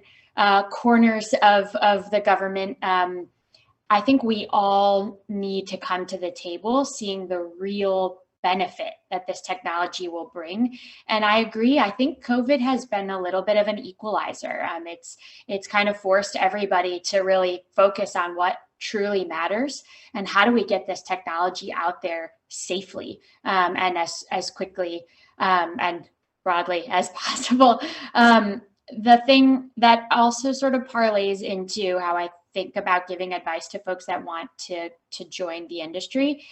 corners of the government. I think we all need to come to the table seeing the real benefit that this technology will bring. And I agree, I think COVID has been a little bit of an equalizer. It's kind of forced everybody to really focus on what truly matters and how do we get this technology out there safely and as quickly and broadly as possible. The thing that also sort of parlays into how I think about giving advice to folks that want to join the industry,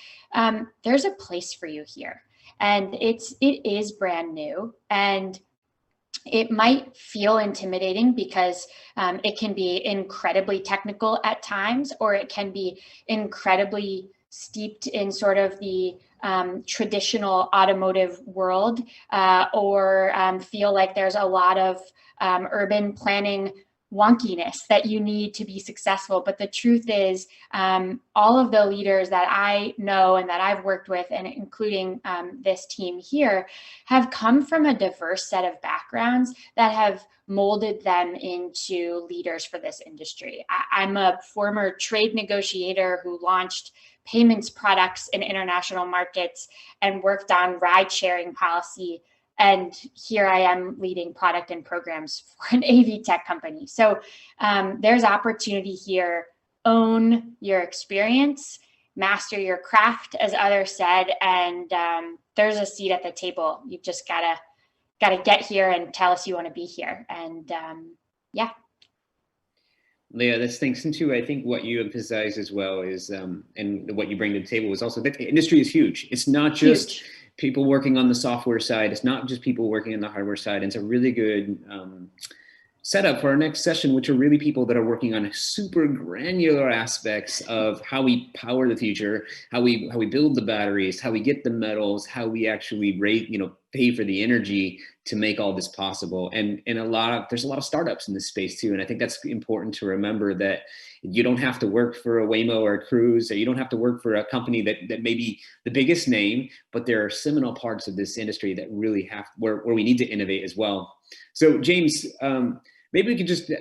there's a place for you here, and it is brand new, and it might feel intimidating because it can be incredibly technical at times, or it can be incredibly steeped in sort of the traditional automotive world, or feel like there's a lot of urban planning wonkiness that you need to be successful. But the truth is, all of the leaders that I know and that I've worked with, and including this team here, have come from a diverse set of backgrounds that have molded them into leaders for this industry. I'm a former trade negotiator who launched payments products in international markets and worked on ride sharing policy. And here I am leading product and programs for an AV tech company. So there's opportunity here. Own your experience, master your craft, as others said, and there's a seat at the table. You've just gotta get here and tell us you want to be here. And yeah. Leah, this thing too, I think what you emphasize as well is, and what you bring to the table is also that the industry is huge. It's not just people working on the software side. It's not just people working on the hardware side. It's a really good setup for our next session, which are really people that are working on super granular aspects of how we power the future, how we build the batteries, how we get the metals, how we actually pay for the energy to make all this possible. And there's a lot of startups in this space too. And I think that's important to remember, that you don't have to work for a Waymo or a Cruise, or you don't have to work for a company that may be the biggest name, but there are seminal parts of this industry that really where we need to innovate as well. So James, maybe we could just,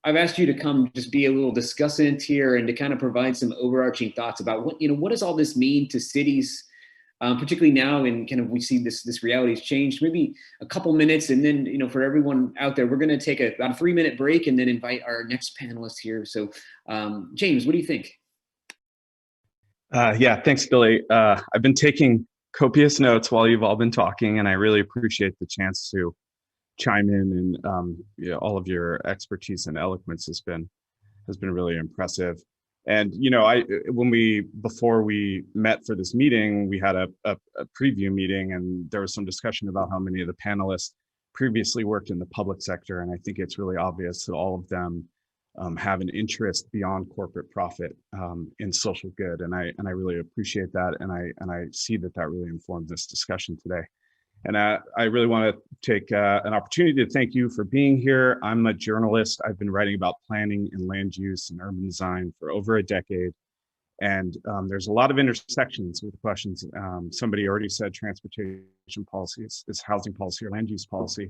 I've asked you to come just be a little discussant here and to kind of provide some overarching thoughts about what does all this mean to cities, particularly now, and kind of we see this reality has changed. Maybe a couple minutes, and then for everyone out there, we're going to take about a 3-minute break and then invite our next panelist here. So James, what do you think? Yeah, thanks, Billy. I've been taking copious notes while you've all been talking, and I really appreciate the chance to chime in, and all of your expertise and eloquence has been really impressive. And before we met for this meeting, we had a preview meeting, and there was some discussion about how many of the panelists previously worked in the public sector, and I think it's really obvious that all of them have an interest beyond corporate profit in social good, and I really appreciate that, and I see that really informed this discussion today. And I really want to take an opportunity to thank you for being here. I'm a journalist. I've been writing about planning and land use and urban design for over a decade. And there's a lot of intersections with questions. Somebody already said transportation policy is housing policy or land use policy.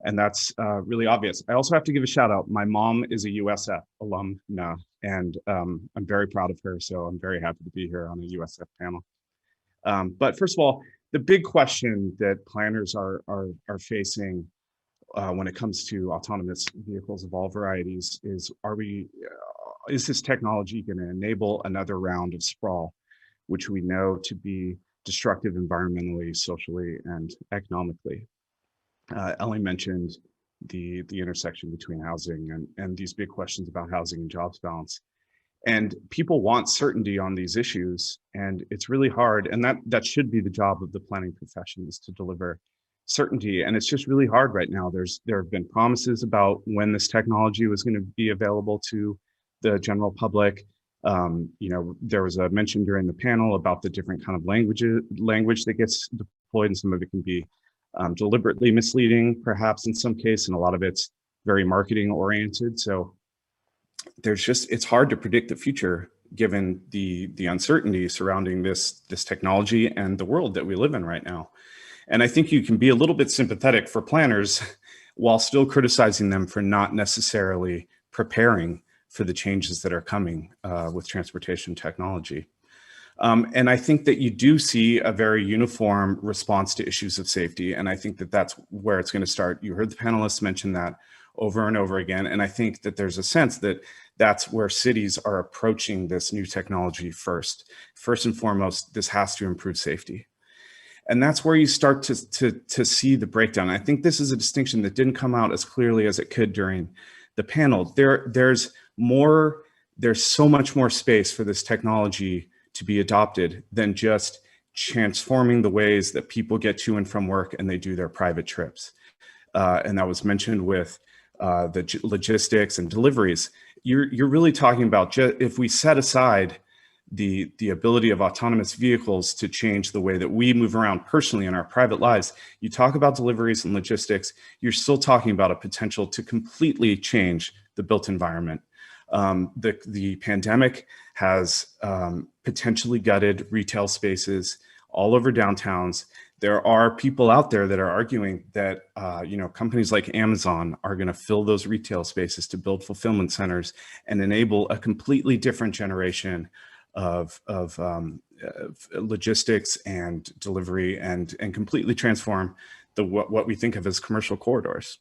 And that's really obvious. I also have to give a shout out. My mom is a USF alum now, and I'm very proud of her. So I'm very happy to be here on a USF panel. But first of all, the big question that planners are facing when it comes to autonomous vehicles of all varieties is, is this technology going to enable another round of sprawl, which we know to be destructive environmentally, socially, and economically? Ellie mentioned the intersection between housing and these big questions about housing and jobs balance. And people want certainty on these issues, and it's really hard. And that should be the job of the planning profession, is to deliver certainty. And it's just really hard right now. There have been promises about when this technology was going to be available to the general public. There was a mention during the panel about the different kind of language that gets deployed, and some of it can be deliberately misleading, perhaps in some case, and a lot of it's very marketing oriented. So it's hard to predict the future given the uncertainty surrounding this technology and the world that we live in right now. And I think you can be a little bit sympathetic for planners while still criticizing them for not necessarily preparing for the changes that are coming with transportation technology. And I think that you do see a very uniform response to issues of safety. And I think that that's where it's going to start. You heard the panelists mention that over and over again. And I think that there's a sense that that's where cities are approaching this new technology first. First and foremost, this has to improve safety. And that's where you start to see the breakdown. I think this is a distinction that didn't come out as clearly as it could during the panel. There's so much more space for this technology to be adopted than just transforming the ways that people get to and from work and they do their private trips. And that was mentioned with the logistics and deliveries. You're really talking about, if we set aside the ability of autonomous vehicles to change the way that we move around personally in our private lives, you talk about deliveries and logistics, you're still talking about a potential to completely change the built environment. The pandemic has potentially gutted retail spaces all over downtowns. There are people out there that are arguing that companies like Amazon are going to fill those retail spaces to build fulfillment centers and enable a completely different generation of logistics and delivery, and completely transform what we think of as commercial corridors.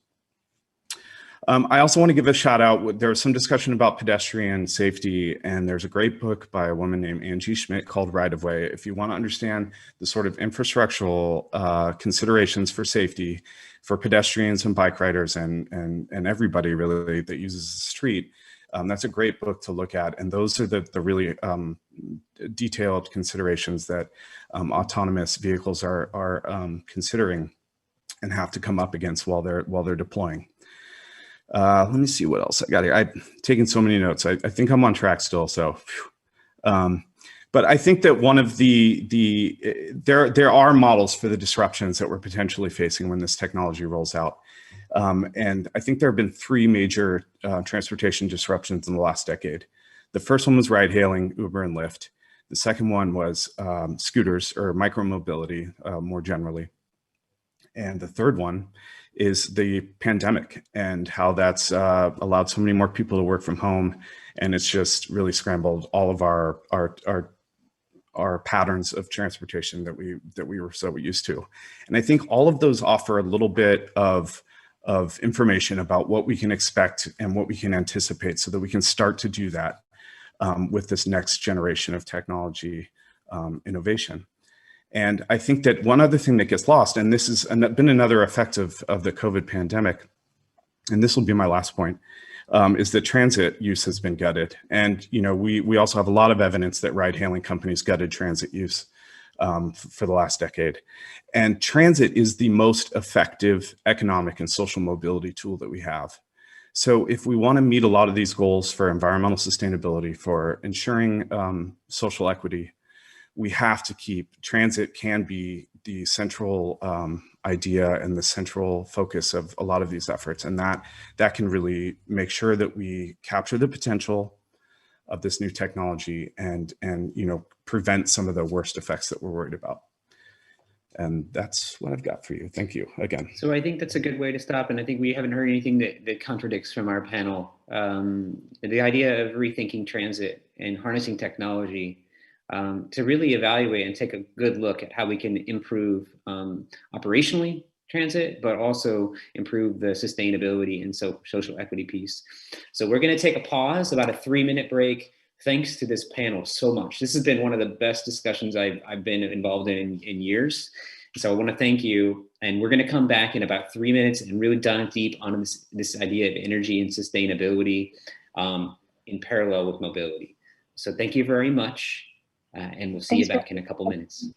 I also want to give a shout out. There was some discussion about pedestrian safety, and there's a great book by a woman named Angie Schmidt called Right of Way. If you want to understand the sort of infrastructural considerations for safety for pedestrians and bike riders and everybody really that uses the street, that's a great book to look at. And those are the really detailed considerations that autonomous vehicles are considering and have to come up against while they're deploying. Let me see what else I got here. I've taken so many notes. I think I'm on track still. So, but I think that one of there are models for the disruptions that we're potentially facing when this technology rolls out. And I think there have been three major transportation disruptions in the last decade. The first one was ride hailing, Uber and Lyft. The second one was scooters or micromobility more generally. And the third one is the pandemic and how that's allowed so many more people to work from home. And it's just really scrambled all of our patterns of transportation that we were so used to. And I think all of those offer a little bit of information about what we can expect and what we can anticipate so that we can start to do that with this next generation of technology innovation. And I think that one other thing that gets lost, and this has been another effect of the COVID pandemic, and this will be my last point, is that transit use has been gutted. And we also have a lot of evidence that ride-hailing companies gutted transit use for the last decade. And transit is the most effective economic and social mobility tool that we have. So if we want to meet a lot of these goals for environmental sustainability, for ensuring social equity, we have to keep transit can be the central idea and the central focus of a lot of these efforts. And that can really make sure that we capture the potential of this new technology and prevent some of the worst effects that we're worried about. And that's what I've got for you. Thank you again. So I think that's a good way to stop. And I think we haven't heard anything that contradicts from our panel. The idea of rethinking transit and harnessing technology to really evaluate and take a good look at how we can improve operationally transit, but also improve the sustainability and social equity piece. So we're going to take a pause, about a 3-minute break. Thanks to this panel so much. This has been one of the best discussions I've been involved in years. So I want to thank you. And we're going to come back in about 3 minutes and really dive deep on this idea of energy and sustainability in parallel with mobility. So thank you very much. And we'll see you back in a couple minutes.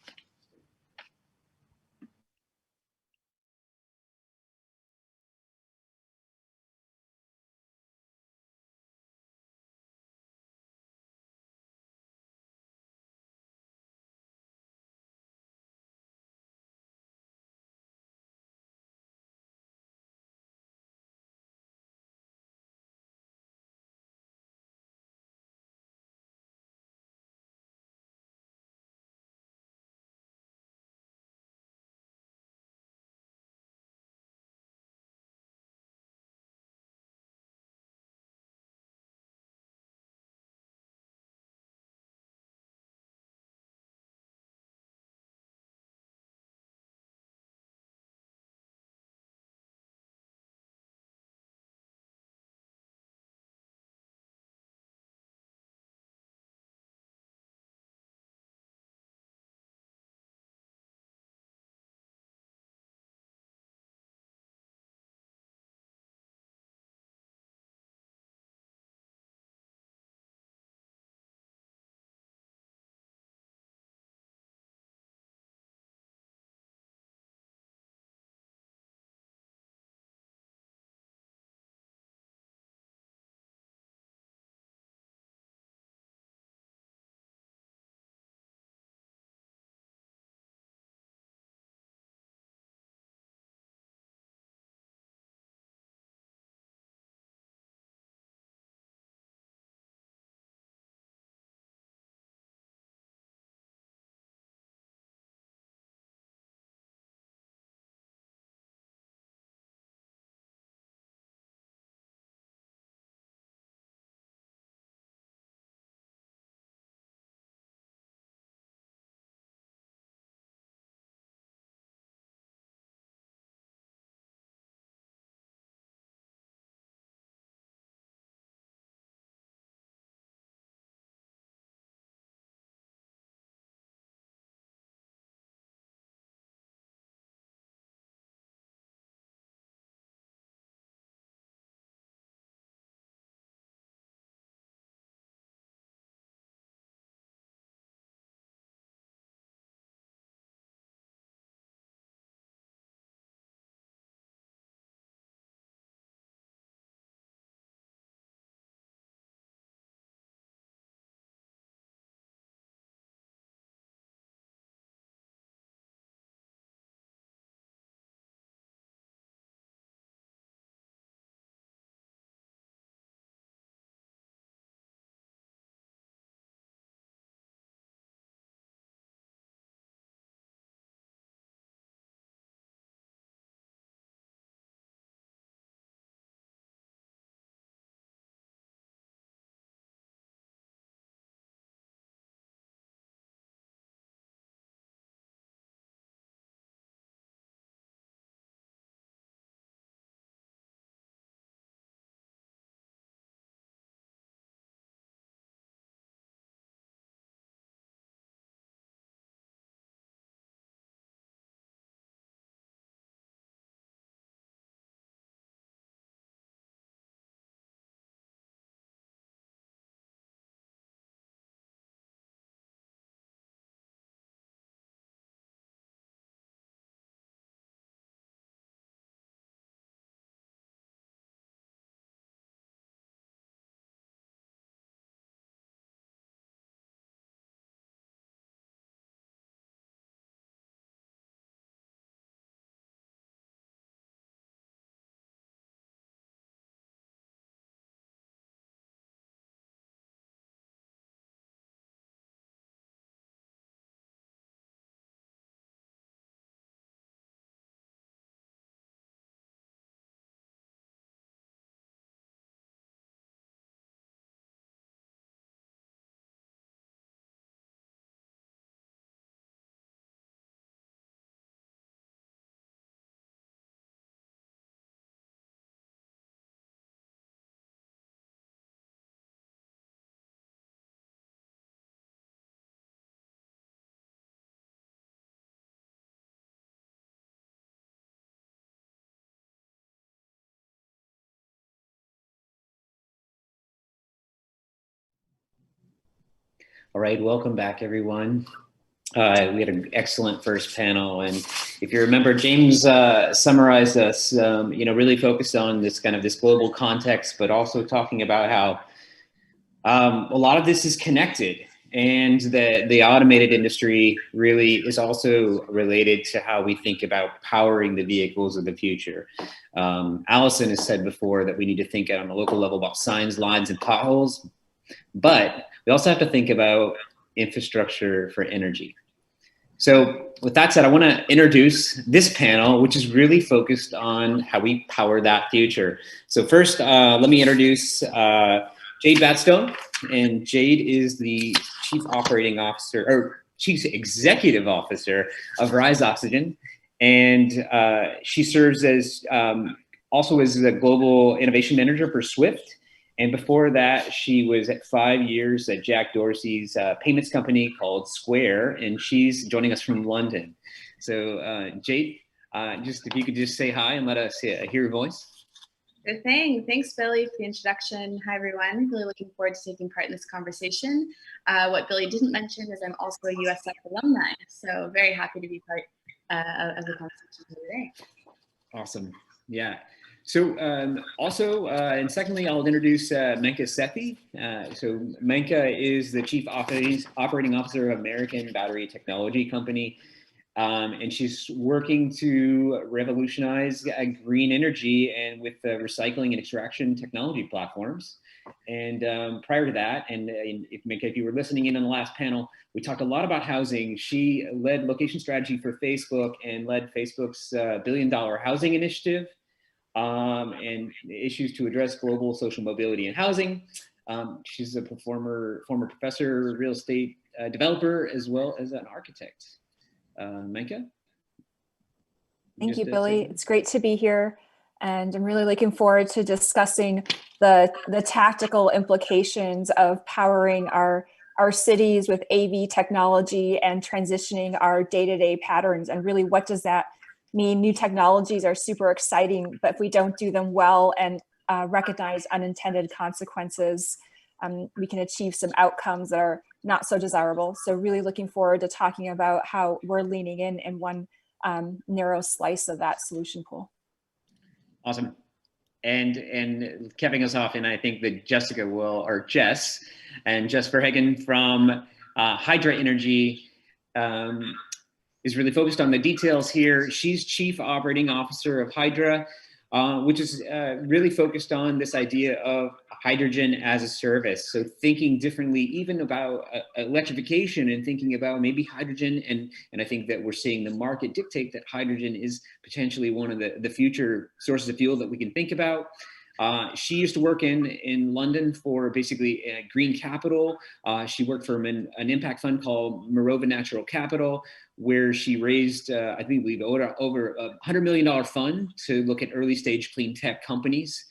All right, welcome back, everyone. We had an excellent first panel, and if you remember, James summarized us, really focused on this global context, but also talking about how a lot of this is connected, and the automated industry really is also related to how we think about powering the vehicles of the future. Allison has said before that we need to think on a local level about signs, lines, and potholes, but we also have to think about infrastructure for energy. So with that said, I want to introduce this panel, which is really focused on how we power that future. So first, let me introduce Jade Batstone, and Jade is the Chief Operating Officer, or Chief Executive Officer of Rise Oxygen, and she serves as also as the Global Innovation Manager for Swift. And before that, she was at 5 years at Jack Dorsey's payments company called Square, and she's joining us from London. So Jade, just if you could just say hi and let us hear your voice. Good thing. Thanks, Billy, for the introduction. Hi, everyone. Really looking forward to taking part in this conversation. What Billy didn't mention is I'm also a USF alumni, so very happy to be part of the conversation today. Awesome. Yeah. So also, and secondly, I'll introduce Menka Sethi. So Menka is the Chief Operating Officer of American Battery Technology Company. And she's working to revolutionize green energy and with recycling and extraction technology platforms. And prior to that, and if you were listening in on the last panel, we talked a lot about housing. She led location strategy for Facebook and led Facebook's $1 billion housing initiative and issues to address global social mobility and housing. She's a former professor, real estate developer, as well as an architect. Menka? Thank you, Billy. It's great to be here. And I'm really looking forward to discussing the tactical implications of powering our cities with AV technology and transitioning our day-to-day patterns. And really, what does that mean? New technologies are super exciting, but if we don't do them well and recognize unintended consequences, we can achieve some outcomes that are not so desirable. So really looking forward to talking about how we're leaning in one narrow slice of that solution pool. Awesome. And capping us off, and I think that Jess Verhagen from Hydra Energy is really focused on the details here. She's Chief Operating Officer of Hydra, which is really focused on this idea of hydrogen as a service. So thinking differently, even about electrification and thinking about maybe hydrogen. And I think that we're seeing the market dictate that hydrogen is potentially one of the future sources of fuel that we can think about. She used to work in London for basically green capital. She worked for an impact fund called Morova Natural Capital, where she raised, I think, over a $100 million fund to look at early stage clean tech companies.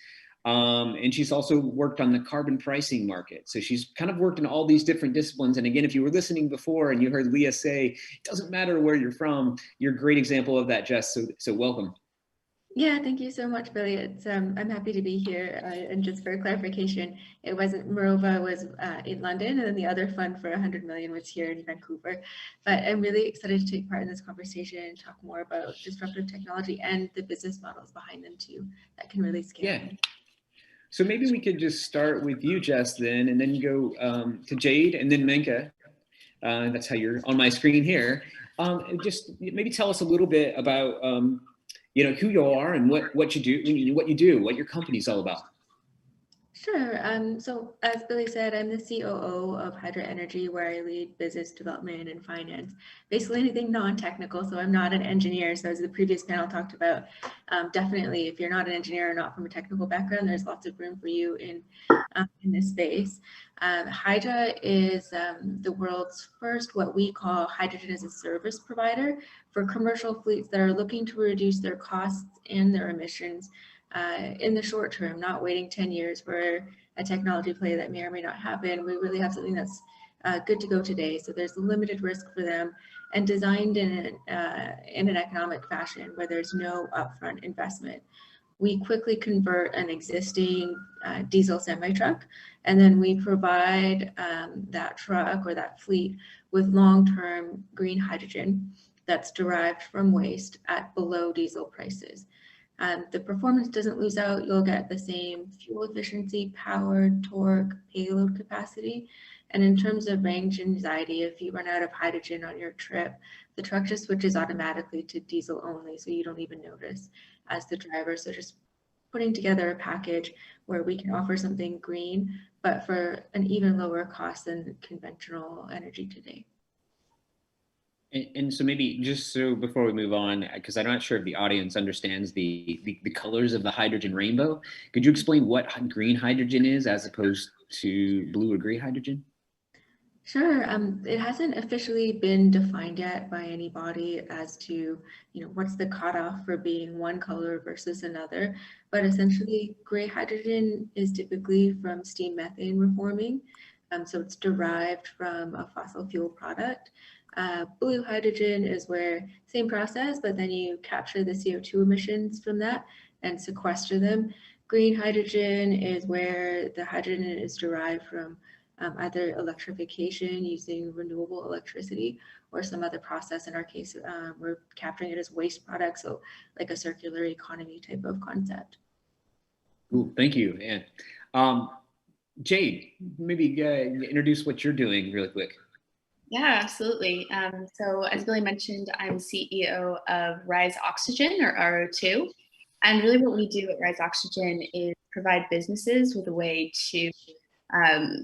And she's also worked on the carbon pricing market. So she's kind of worked in all these different disciplines. And again, if you were listening before and you heard Leah say, it doesn't matter where you're from, you're a great example of that, Jess. So welcome. Yeah, thank you so much, Billy. It's I'm happy to be here. And just for clarification, it wasn't Morova was in London, and then the other fund for 100 million was here in Vancouver. But I'm really excited to take part in this conversation and talk more about disruptive technology and the business models behind them too that can really scale. Yeah. So maybe we could just start with you, Jess, then, and then go to Jade and then Menka. That's how you're on my screen here. Just maybe tell us a little bit about who you are and what you do, what your company's all about. Sure. So as Billy said, I'm the COO of Hydra Energy, where I lead business development and finance, basically anything non-technical. So I'm not an engineer. So as the previous panel talked about, definitely if you're not an engineer or not from a technical background, there's lots of room for you in this space. Hydra is the world's first what we call hydrogen as a service provider for commercial fleets that are looking to reduce their costs and their emissions in the short term, not waiting 10 years for a technology play that may or may not happen. We really have something that's good to go today. So there's limited risk for them and designed in an economic fashion where there's no upfront investment. we quickly convert an existing diesel semi-truck, and then we provide that truck or that fleet with long-term green hydrogen that's derived from waste at below diesel prices. The performance doesn't lose out. You'll get the same fuel efficiency, power, torque, payload capacity. And in terms of range anxiety, if you run out of hydrogen on your trip, the truck just switches automatically to diesel only, so you don't even notice as the driver. So just putting together a package where we can offer something green, but for an even lower cost than conventional energy today. And so maybe just so before we move on, because I'm not sure if the audience understands the colors of the hydrogen rainbow, could you explain what green hydrogen is as opposed to blue or green hydrogen? Sure. It hasn't officially been defined yet by anybody as to, what's the cutoff for being one color versus another. But essentially, gray hydrogen is typically from steam methane reforming. So it's derived from a fossil fuel product. Blue hydrogen is where same process, but then you capture the CO2 emissions from that and sequester them. Green hydrogen is where the hydrogen is derived from either electrification using renewable electricity or some other process. In our case, we're capturing it as waste products, so like a circular economy type of concept. Cool, thank you. And Jade, maybe introduce what you're doing really quick. Yeah, absolutely. So as Billy mentioned, I'm CEO of Rise Oxygen, or RO2. And really what we do at Rise Oxygen is provide businesses with a way to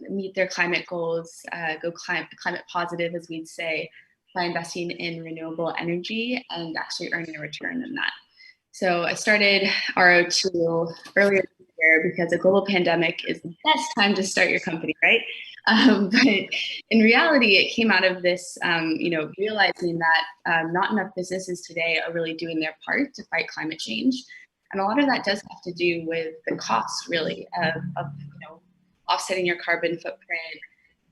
meet their climate goals, go climate positive, as we'd say, by investing in renewable energy and actually earning a return in that. So I started RO2 earlier this year because a global pandemic is the best time to start your company, right? But in reality, it came out of this, realizing that not enough businesses today are really doing their part to fight climate change. And a lot of that does have to do with the costs, really, of offsetting your carbon footprint.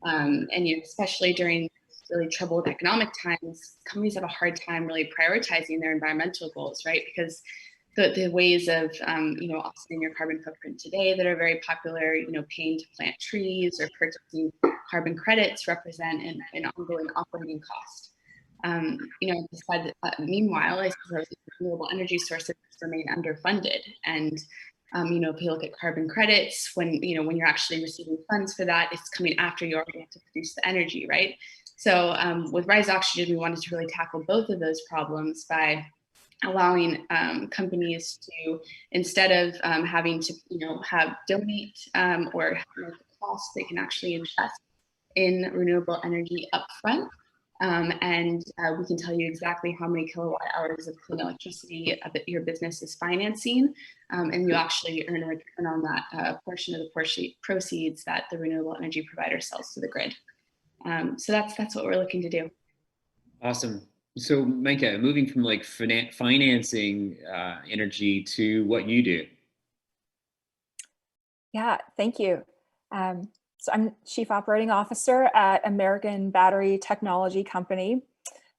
And especially during really troubled economic times, companies have a hard time really prioritizing their environmental goals, right? Because the ways of offsetting your carbon footprint today that are very popular, paying to plant trees or purchasing carbon credits represent an ongoing operating cost. Meanwhile, I suppose renewable energy sources remain underfunded, and if you look at carbon credits, when you're actually receiving funds for that, it's coming after you already have to produce the energy, right? So with Rise Oxygen, we wanted to really tackle both of those problems by allowing companies to, instead of having to donate or have the cost, they can actually invest in renewable energy upfront. And we can tell you exactly how many kilowatt hours of clean electricity that your business is financing, and you actually earn a return on that portion of the proceeds that the renewable energy provider sells to the grid. So that's what we're looking to do. Awesome. So Micah, moving from like financing energy to what you do. Yeah, thank you. So I'm Chief Operating Officer at American Battery Technology Company.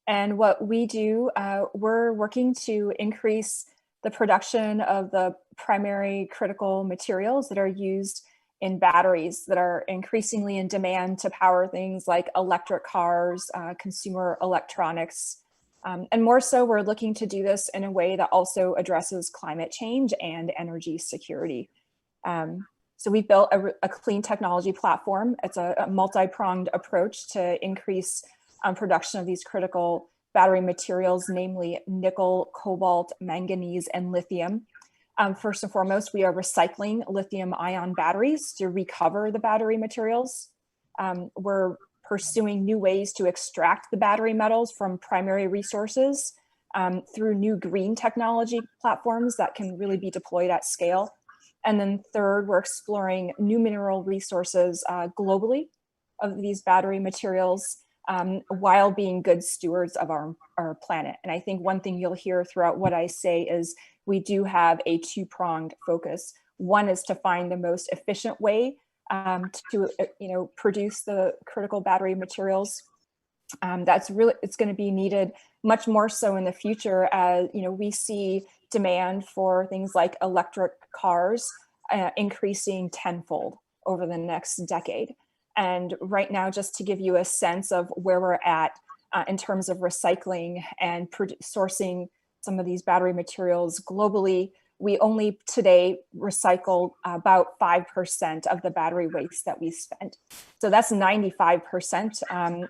And what we do, we're working to increase the production of the primary critical materials that are used in batteries that are increasingly in demand to power things like electric cars, consumer electronics. And more so, we're looking to do this in a way that also addresses climate change and energy security. So we built a clean technology platform. It's a multi-pronged approach to increase production of these critical battery materials, namely nickel, cobalt, manganese, and lithium. First and foremost, we are recycling lithium-ion batteries to recover the battery materials. We're pursuing new ways to extract the battery metals from primary resources through new green technology platforms that can really be deployed at scale. And then third, we're exploring new mineral resources globally of these battery materials while being good stewards of our planet. And I think one thing you'll hear throughout what I say is we do have a two-pronged focus. One is to find the most efficient way to produce the critical battery materials. it's going to be needed much more so in the future, as we see demand for things like electric cars increasing tenfold over the next decade. And right now, just to give you a sense of where we're at in terms of recycling and sourcing some of these battery materials globally, we only today recycle about 5% of the battery waste that we spend. So that's 95%.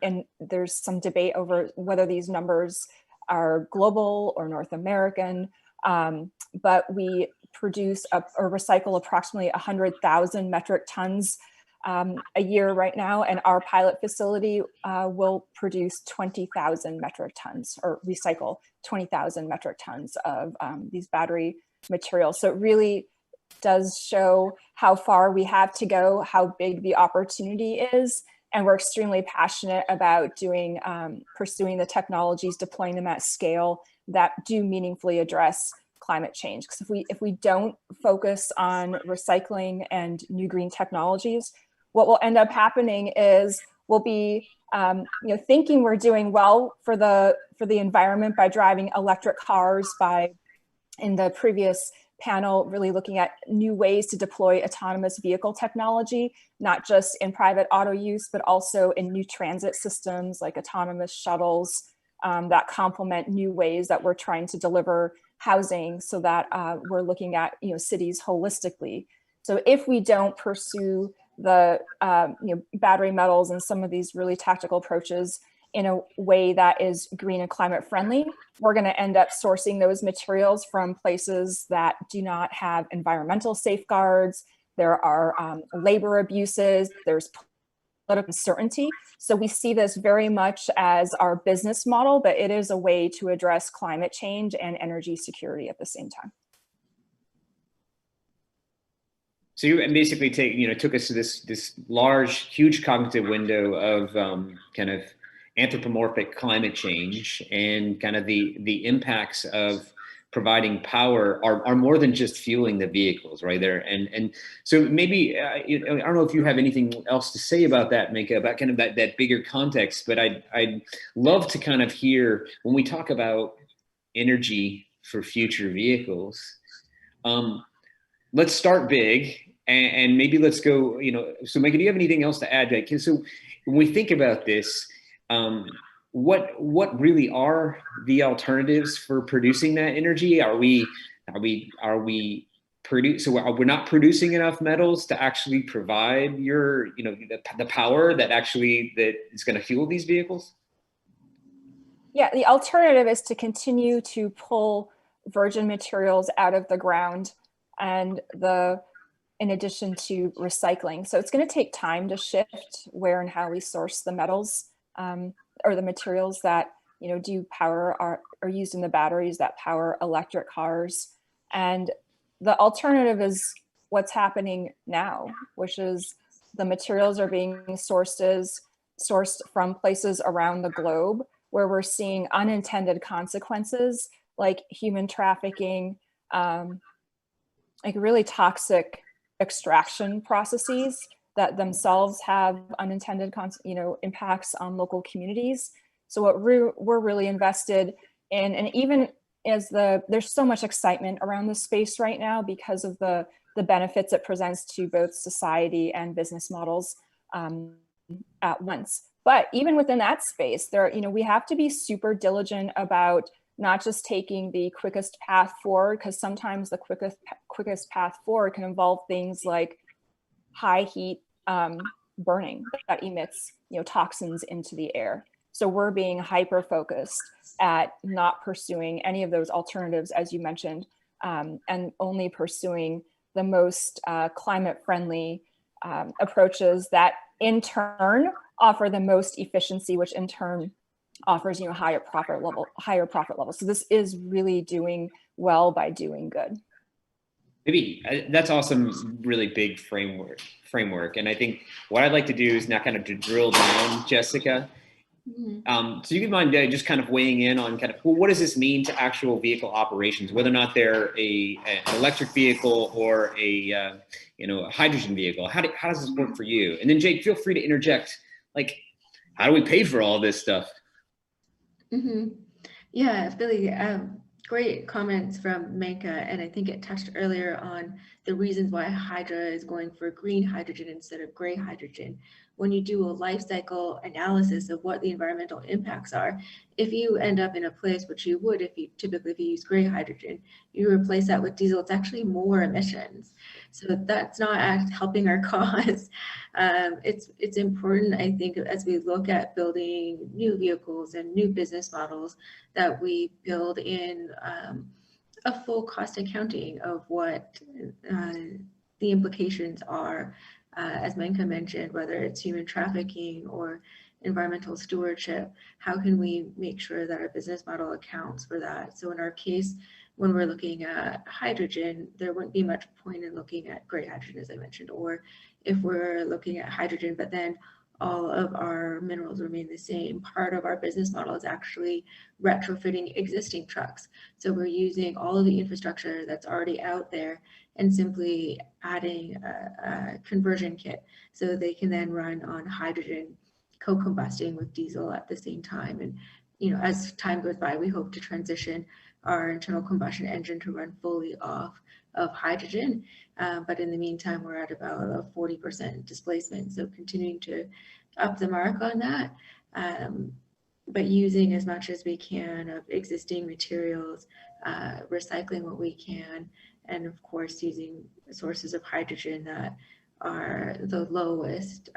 And there's some debate over whether these numbers are global or North American. But we produce or recycle approximately 100,000 metric tons a year right now, and our pilot facility will produce 20,000 metric tons, or recycle 20,000 metric tons of these battery materials. So it really does show how far we have to go, how big the opportunity is, and we're extremely passionate about pursuing the technologies, deploying them at scale that do meaningfully address climate change. Because if we don't focus on recycling and new green technologies, what will end up happening is we'll be thinking we're doing well for the environment by driving electric cars, by, in the previous panel, really looking at new ways to deploy autonomous vehicle technology, not just in private auto use, but also in new transit systems like autonomous shuttles that complement new ways that we're trying to deliver housing, so that we're looking at cities holistically. So if we don't pursue the battery metals and some of these really tactical approaches in a way that is green and climate friendly, we're going to end up sourcing those materials from places that do not have environmental safeguards. There are labor abuses, there's political uncertainty. So we see this very much as our business model, but it is a way to address climate change and energy security at the same time. So you basically took us to this large, huge cognitive window of kind of anthropomorphic climate change, and kind of the impacts of providing power are more than just fueling the vehicles, right there. And so maybe I don't know if you have anything else to say about that, Minka, about kind of that bigger context. But I'd love to kind of hear, when we talk about energy for future vehicles, let's start big, and maybe let's go, so Minka, do you have anything else to add? So when we think about this, what really are the alternatives for producing that energy? Are we so we're not producing enough metals to actually provide the power that is going to fuel these vehicles? Yeah, the alternative is to continue to pull virgin materials out of the ground, and in addition to recycling. So it's going to take time to shift where and how we source the metals or the materials that do power are used in the batteries that power electric cars. And the alternative is what's happening now, which is the materials are being sourced from places around the globe where we're seeing unintended consequences like human trafficking, like really toxic extraction processes that themselves have unintended impacts on local communities. So what we're really invested in, and even as there's so much excitement around this space right now because of the benefits it presents to both society and business models at once. But even within that space, we have to be super diligent about not just taking the quickest path forward, because sometimes the quickest path forward can involve things like high heat burning that emits toxins into the air. So we're being hyper focused at not pursuing any of those alternatives, as you mentioned, and only pursuing the most climate friendly approaches that in turn offer the most efficiency, which in turn offers higher profit level. So this is really doing well by doing good. Maybe that's awesome, really big framework. And I think what I'd like to do is now kind of to drill down, Jessica. So you can mind just kind of weighing in on kind of, well, what does this mean to actual vehicle operations, whether or not they're an electric vehicle or a hydrogen vehicle? How does this work for you? And then Jake, feel free to interject. Like, how do we pay for all this stuff? Mm-hmm. Yeah, Billy, great comments from Menka, and I think it touched earlier on the reasons why Hydra is going for green hydrogen instead of gray hydrogen. When you do a life cycle analysis of what the environmental impacts are, if you end up in a place, which you would if you use gray hydrogen, you replace that with diesel, it's actually more emissions. So that's not helping our cause. It's important, I think, as we look at building new vehicles and new business models, that we build in a full cost accounting of what the implications are, as Menka mentioned, whether it's human trafficking or environmental stewardship. How can we make sure that our business model accounts for that? So in our case, when we're looking at hydrogen, there wouldn't be much point in looking at gray hydrogen, as I mentioned, or if we're looking at hydrogen, but then all of our minerals remain the same. Part of our business model is actually retrofitting existing trucks. So we're using all of the infrastructure that's already out there and simply adding a conversion kit so they can then run on hydrogen, co-combusting with diesel at the same time. And as time goes by, we hope to transition our internal combustion engine to run fully off of hydrogen. But in the meantime, we're at about a 40% displacement. So continuing to up the mark on that, but using as much as we can of existing materials, recycling what we can, and of course using sources of hydrogen that are the lowest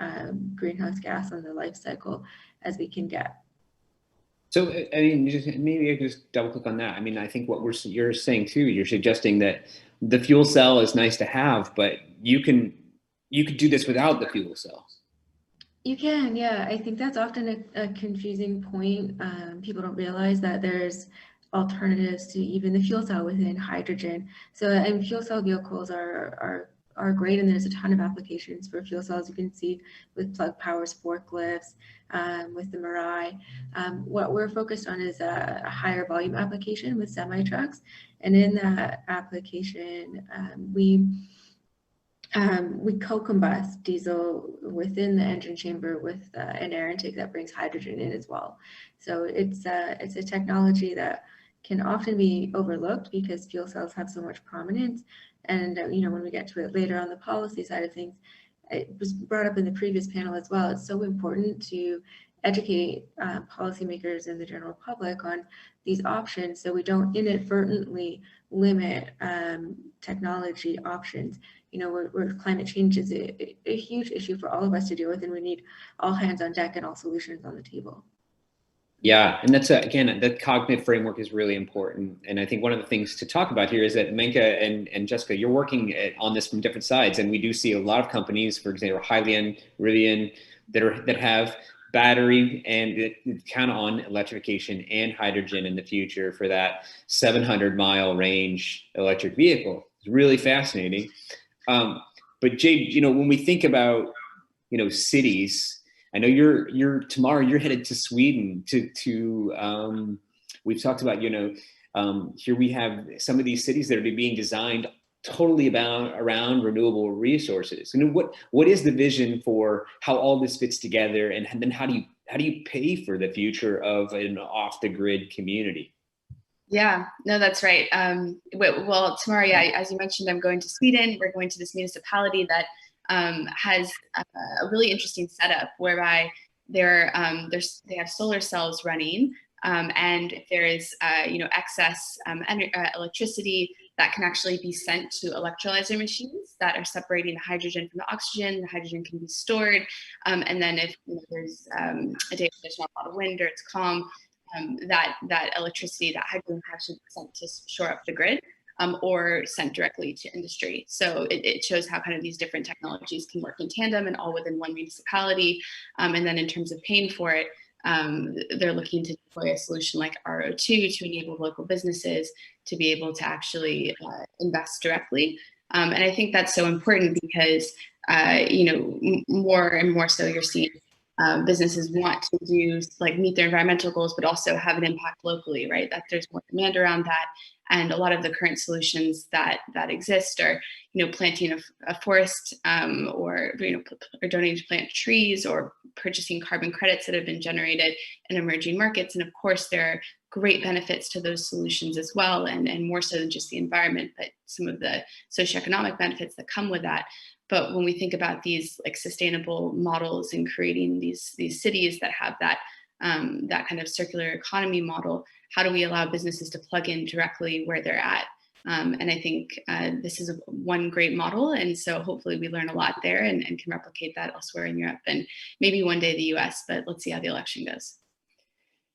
greenhouse gas on the life cycle as we can get. So, I mean, maybe I just double click on that. I mean, I think what you're saying too, you're suggesting that the fuel cell is nice to have, but you could do this without the fuel cell. You can, yeah. I think that's often a confusing point. People don't realize that there's alternatives to even the fuel cell within hydrogen. So, and fuel cell vehicles are great, and there's a ton of applications for fuel cells. You can see with Plug Power's forklifts, with the Mirai. What we're focused on is a higher volume application with semi trucks, and in that application, we co-combust diesel within the engine chamber with an air intake that brings hydrogen in as well. So it's a technology that can often be overlooked because fuel cells have so much prominence. And when we get to it later on the policy side of things, it was brought up in the previous panel as well. It's so important to educate policymakers and the general public on these options so we don't inadvertently limit technology options. Where climate change is a huge issue for all of us to deal with, and we need all hands on deck and all solutions on the table. Yeah, and that's again, the cognitive framework is really important. And I think one of the things to talk about here is that Menka and Jessica, you're working on this from different sides, and we do see a lot of companies, for example, Hylian, Rivian, that have battery and count on electrification and hydrogen in the future for that 700-mile range electric vehicle. It's really fascinating. But Jade, when we think about, cities, I know you're tomorrow you're headed to Sweden to we've talked about, here we have some of these cities that are being designed totally around renewable resources. What is the vision for how all this fits together, and then how do you pay for the future of an off the grid community? Yeah, no, that's right. Well, tomorrow, yeah, as you mentioned, I'm going to Sweden. We're going to this municipality that has a really interesting setup whereby they have solar cells running, and if there is excess electricity that can actually be sent to electrolyzer machines that are separating the hydrogen from the oxygen. The hydrogen can be stored, and then if there's a day where there's not a lot of wind or it's calm, that electricity, that hydrogen can actually be sent to shore up the grid, or sent directly to industry. So it shows how kind of these different technologies can work in tandem and all within one municipality. And then in terms of paying for it, they're looking to deploy a solution like RO2 to enable local businesses to be able to actually invest directly. And I think that's so important because, more and more so you're seeing businesses want to do, like, meet their environmental goals, but also have an impact locally, right? That there's more demand around that. And a lot of the current solutions that exist are, planting a forest, or or donating to plant trees, or purchasing carbon credits that have been generated in emerging markets. And of course, there are great benefits to those solutions as well, and more so than just the environment, but some of the socioeconomic benefits that come with that. But when we think about these, like, sustainable models and creating these cities that have that that kind of circular economy model, how do we allow businesses to plug in directly where they're at? And I think this is one great model. And so hopefully we learn a lot there and can replicate that elsewhere in Europe and maybe one day the US, but let's see how the election goes.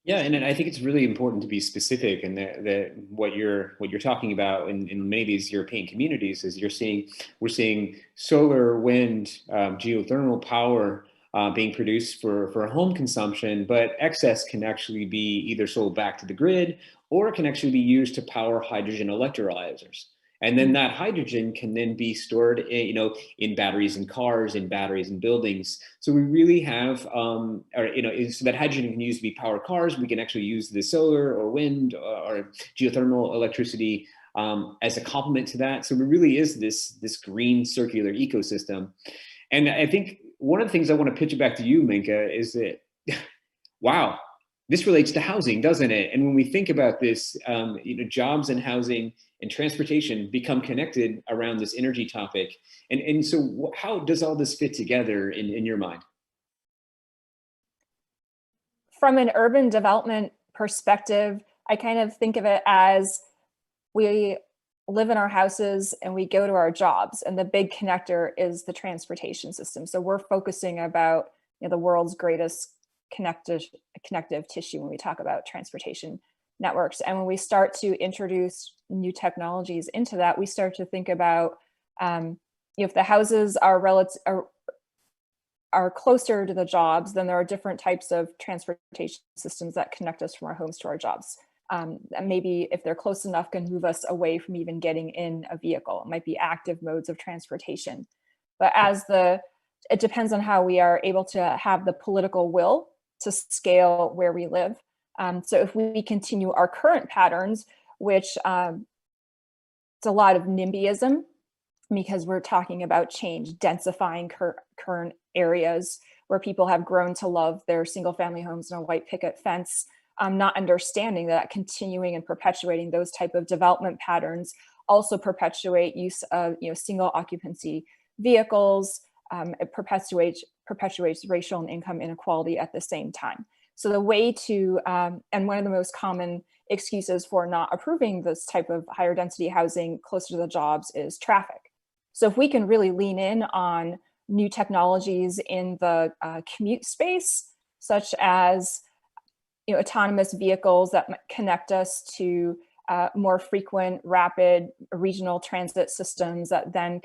Yeah, and I think it's really important to be specific, and that what you're talking about in many of these European communities is we're seeing solar, wind, geothermal power being produced for home consumption, but excess can actually be either sold back to the grid, or it can actually be used to power hydrogen electrolyzers. And then that hydrogen can then be stored in batteries in cars, in batteries in buildings. So we really have, so that hydrogen can use to be power cars. We can actually use the solar or wind or geothermal electricity as a complement to that. So it really is this green circular ecosystem. And I think one of the things I want to pitch it back to you, Minka, is that, wow, this relates to housing, doesn't it? And when we think about this, jobs and housing and transportation become connected around this energy topic. And so how does all this fit together in your mind? From an urban development perspective, I kind of think of it as we live in our houses and we go to our jobs, and the big connector is the transportation system. So we're focusing about the world's greatest connective tissue when we talk about transportation networks. And when we start to introduce new technologies into that, we start to think about if the houses are closer to the jobs, then there are different types of transportation systems that connect us from our homes to our jobs. And maybe if they're close enough, can move us away from even getting in a vehicle. It might be active modes of transportation. But it depends on how we are able to have the political will to scale where we live. So if we continue our current patterns, which it's a lot of NIMBYism, because we're talking about change, densifying current areas where people have grown to love their single family homes and a white picket fence, not understanding that continuing and perpetuating those type of development patterns also perpetuate use of single occupancy vehicles. It perpetuates racial and income inequality at the same time. So the way to, and one of the most common excuses for not approving this type of higher density housing closer to the jobs is traffic. So if we can really lean in on new technologies in the commute space, such as autonomous vehicles that connect us to more frequent, rapid regional transit systems that then,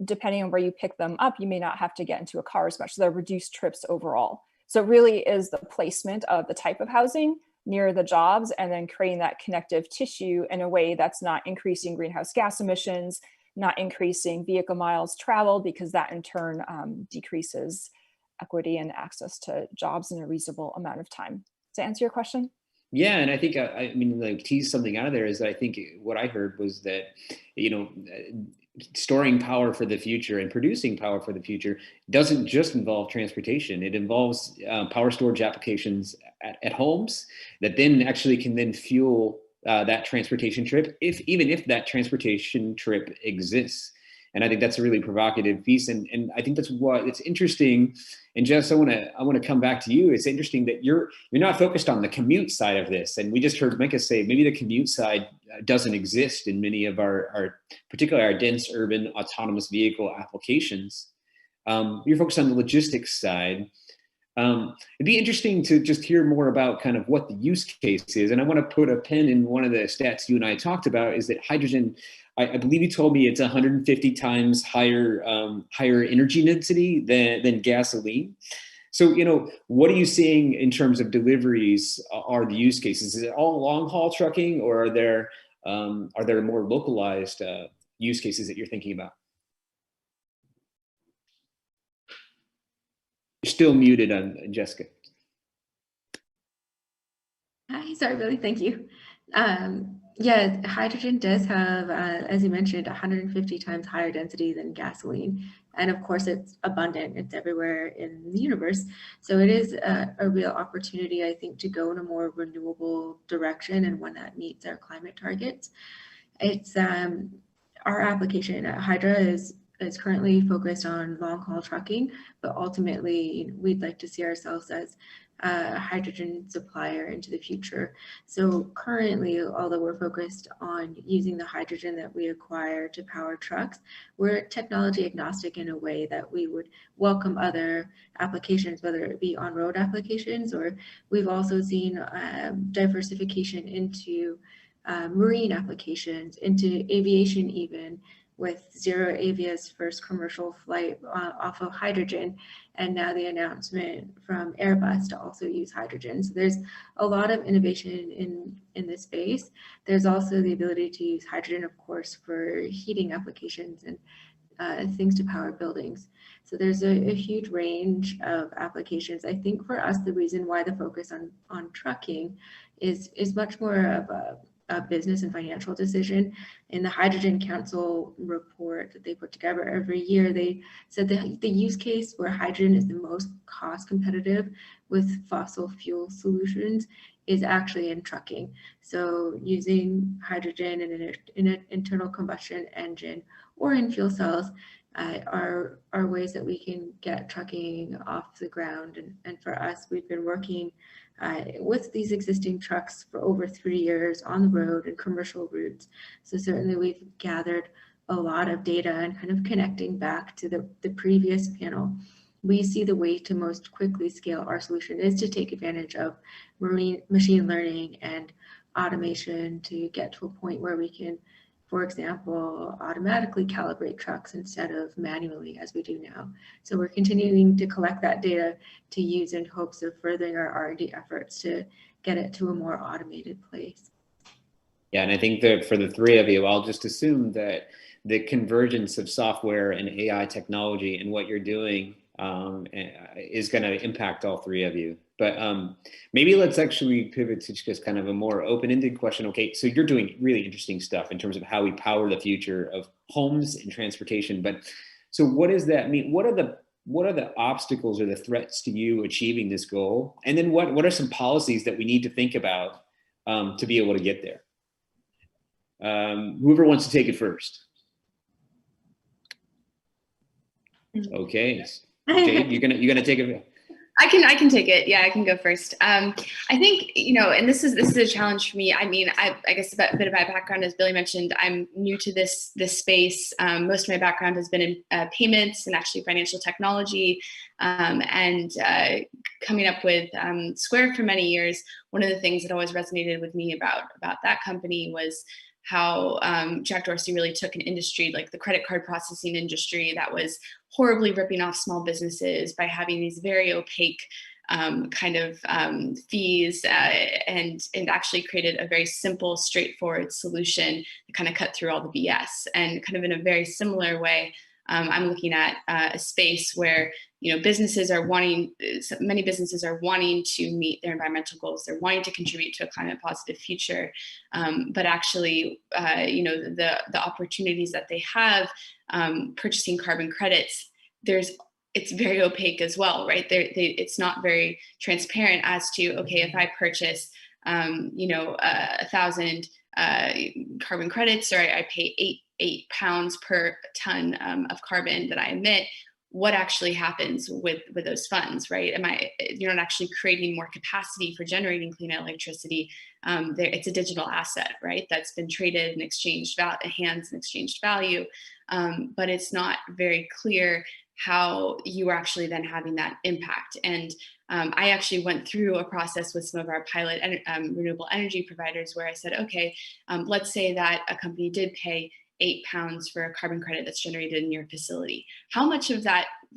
depending on where you pick them up, you may not have to get into a car as much. So there are reduced trips overall. So it really is the placement of the type of housing near the jobs, and then creating that connective tissue in a way that's not increasing greenhouse gas emissions, not increasing vehicle miles traveled, because that in turn decreases equity and access to jobs in a reasonable amount of time. Does that answer your question? Yeah, and I think like tease something out of there is that I think what I heard was that storing power for the future and producing power for the future doesn't just involve transportation. It involves power storage applications at homes that then actually can then fuel that transportation trip, even if that transportation trip exists. And I think that's a really provocative piece. And I think that's what it's interesting. And Jess, I want to come back to you. It's interesting that you're not focused on the commute side of this. And we just heard Micah say maybe the commute side doesn't exist in many of our particularly our dense urban autonomous vehicle applications. You're focused on the logistics side. It'd be interesting to just hear more about kind of what the use case is. And I want to put a pin in one of the stats you and I talked about, is that hydrogen, I believe you told me it's 150 times higher energy density than gasoline. So, what are you seeing in terms of deliveries are the use cases? Is it all long haul trucking, or are there more localized use cases that you're thinking about? You're still muted on Jessica. Hi, sorry, Billy, thank you. Yeah, hydrogen does have, as you mentioned, 150 times higher density than gasoline. And of course, it's abundant. It's everywhere in the universe. So it is a real opportunity, I think, to go in a more renewable direction and one that meets our climate targets. It's our application at Hydra is currently focused on long-haul trucking, but ultimately we'd like to see ourselves as a hydrogen supplier into the future. So currently, although we're focused on using the hydrogen that we acquire to power trucks, we're technology agnostic in a way that we would welcome other applications, whether it be on-road applications, or we've also seen diversification into marine applications, into aviation even, with Zero Avia's first commercial flight off of hydrogen, and now the announcement from Airbus to also use hydrogen. So there's a lot of innovation in this space. There's also the ability to use hydrogen, of course, for heating applications and things to power buildings. So there's a huge range of applications. I think for us, the reason why the focus on trucking is much more of a business and financial decision. In the Hydrogen Council report that they put together every year, they said that the use case where hydrogen is the most cost competitive with fossil fuel solutions is actually in trucking. So using hydrogen in an internal combustion engine or in fuel cells are ways that we can get trucking off the ground. And for us, we've been working with these existing trucks for over 3 years on the road and commercial routes. So certainly we've gathered a lot of data, and kind of connecting back to the previous panel, we see the way to most quickly scale our solution is to take advantage of machine learning and automation to get to a point where we can, for example, automatically calibrate trucks instead of manually as we do now. So we're continuing to collect that data to use in hopes of furthering our R&D efforts to get it to a more automated place. Yeah, and I think that for the three of you, I'll just assume that the convergence of software and AI technology and what you're doing is going to impact all three of you. But maybe let's actually pivot to just kind of a more open-ended question. Okay, so you're doing really interesting stuff in terms of how we power the future of homes and transportation. But so what does that mean? What are the obstacles or the threats to you achieving this goal? And then what are some policies that we need to think about to be able to get there? Whoever wants to take it first. Okay, Jade, you're gonna take it. I can take it. Yeah, I can go first. I think, and this is a challenge for me. I mean, I guess a bit of my background, as Billy mentioned, I'm new to this space. Most of my background has been in payments and actually financial technology, and coming up with Square for many years. One of the things that always resonated with me about that company was how Jack Dorsey really took an industry like the credit card processing industry that was horribly ripping off small businesses by having these very opaque kind of fees and actually created a very simple, straightforward solution to kind of cut through all the BS. And kind of in a very similar way, I'm looking at a space where many businesses are wanting to meet their environmental goals. They're wanting to contribute to a climate positive future, but actually, the opportunities that they have purchasing carbon credits, it's very opaque as well, right? It's not very transparent as to, okay, if I purchase 1,000 carbon credits, or I pay eight pounds per ton of carbon that I emit, what actually happens with those funds, right? You're not actually creating more capacity for generating clean electricity. It's a digital asset, right? That's been traded and exchanged hands and exchanged value, but it's not very clear how you are actually then having that impact. And I actually went through a process with some of our pilot renewable energy providers where I said, okay, let's say that a company did pay £8 for a carbon credit that's generated in your facility. How much of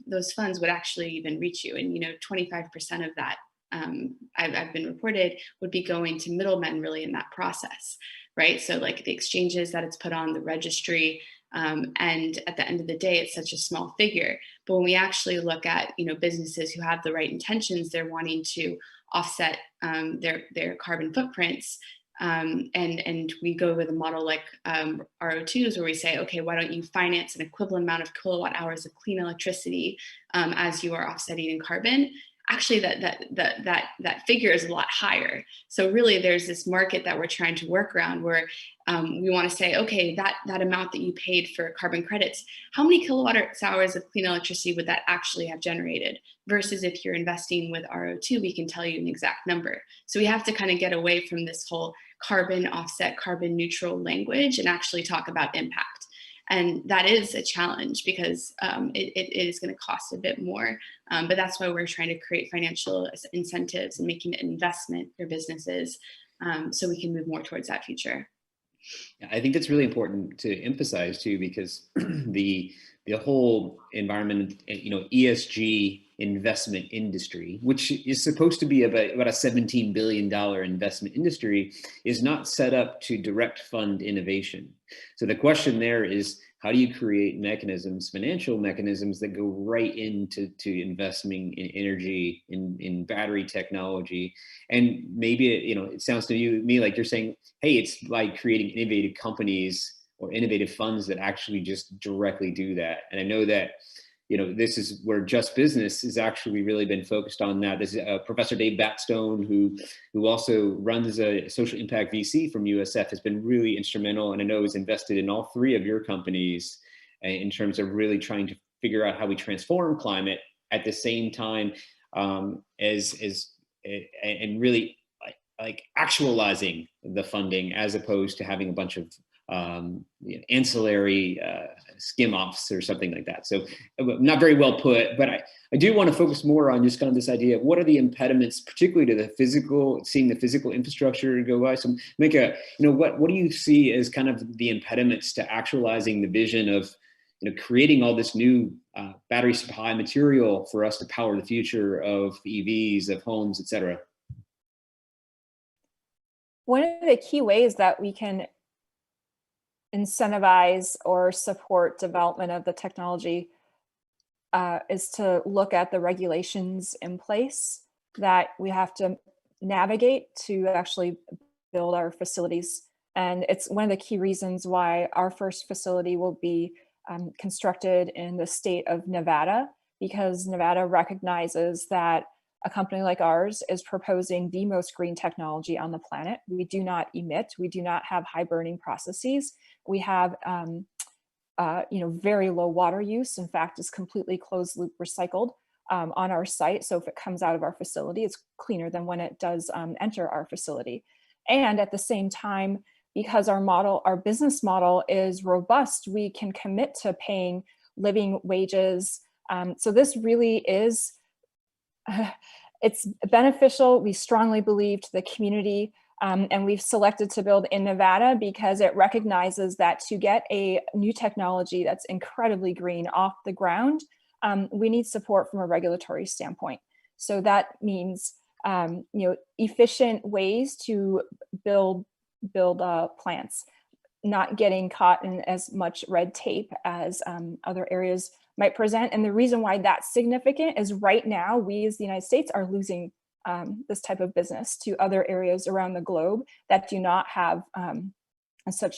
those funds would actually even reach you? And 25% of that I've been reported would be going to middlemen really in that process, right? So like the exchanges that it's put on, the registry, And at the end of the day, it's such a small figure. But when we actually look at, businesses who have the right intentions, they're wanting to offset their carbon footprints. And we go with a model like RO2s, where we say, okay, why don't you finance an equivalent amount of kilowatt hours of clean electricity as you are offsetting in carbon? Actually, that figure is a lot higher. So really, there's this market that we're trying to work around, where we want to say, okay, that amount that you paid for carbon credits, how many kilowatt hours of clean electricity would that actually have generated? Versus if you're investing with RO2, we can tell you an exact number. So we have to kind of get away from this whole carbon offset, carbon neutral language and actually talk about impact. And that is a challenge because it is going to cost a bit more. But that's why we're trying to create financial incentives and making it an investment for businesses so we can move more towards that future. I think that's really important to emphasize too, because the whole environment, ESG investment industry, which is supposed to be about a $17 billion investment industry, is not set up to direct fund innovation. So the question there is, how do you create mechanisms, financial mechanisms that go right into investing in energy, in battery technology? And maybe it sounds to me like you're saying, hey, it's like creating innovative companies or innovative funds that actually just directly do that. And I know that this is where Just Business has actually really been focused on that. This is Professor Dave Batstone, who also runs a social impact VC from USF, has been really instrumental, and I know is invested in all three of your companies in terms of really trying to figure out how we transform climate at the same time and really like actualizing the funding, as opposed to having a bunch of ancillary skim offs or something like that. So not very well put, but I do want to focus more on just kind of this idea of what are the impediments, particularly to seeing the physical infrastructure go by. So what do you see as kind of the impediments to actualizing the vision of creating all this new battery supply material for us to power the future of EVs, of homes, et cetera? One of the key ways that we can incentivize or support development of the technology is to look at the regulations in place that we have to navigate to actually build our facilities. And it's one of the key reasons why our first facility will be constructed in the state of Nevada, because Nevada recognizes that a company like ours is proposing the most green technology on the planet. We do not emit, we do not have high burning processes. We have very low water use. In fact, it's completely closed loop recycled on our site. So if it comes out of our facility, it's cleaner than when it does enter our facility. And at the same time, because our business model is robust, we can commit to paying living wages. So this really is, it's beneficial, we strongly believe, to the community. And we've selected to build in Nevada because it recognizes that to get a new technology that's incredibly green off the ground, we need support from a regulatory standpoint. So that means efficient ways to build plants, not getting caught in as much red tape as other areas might present. And the reason why that's significant is right now, we as the United States are losing this type of business to other areas around the globe that do not have such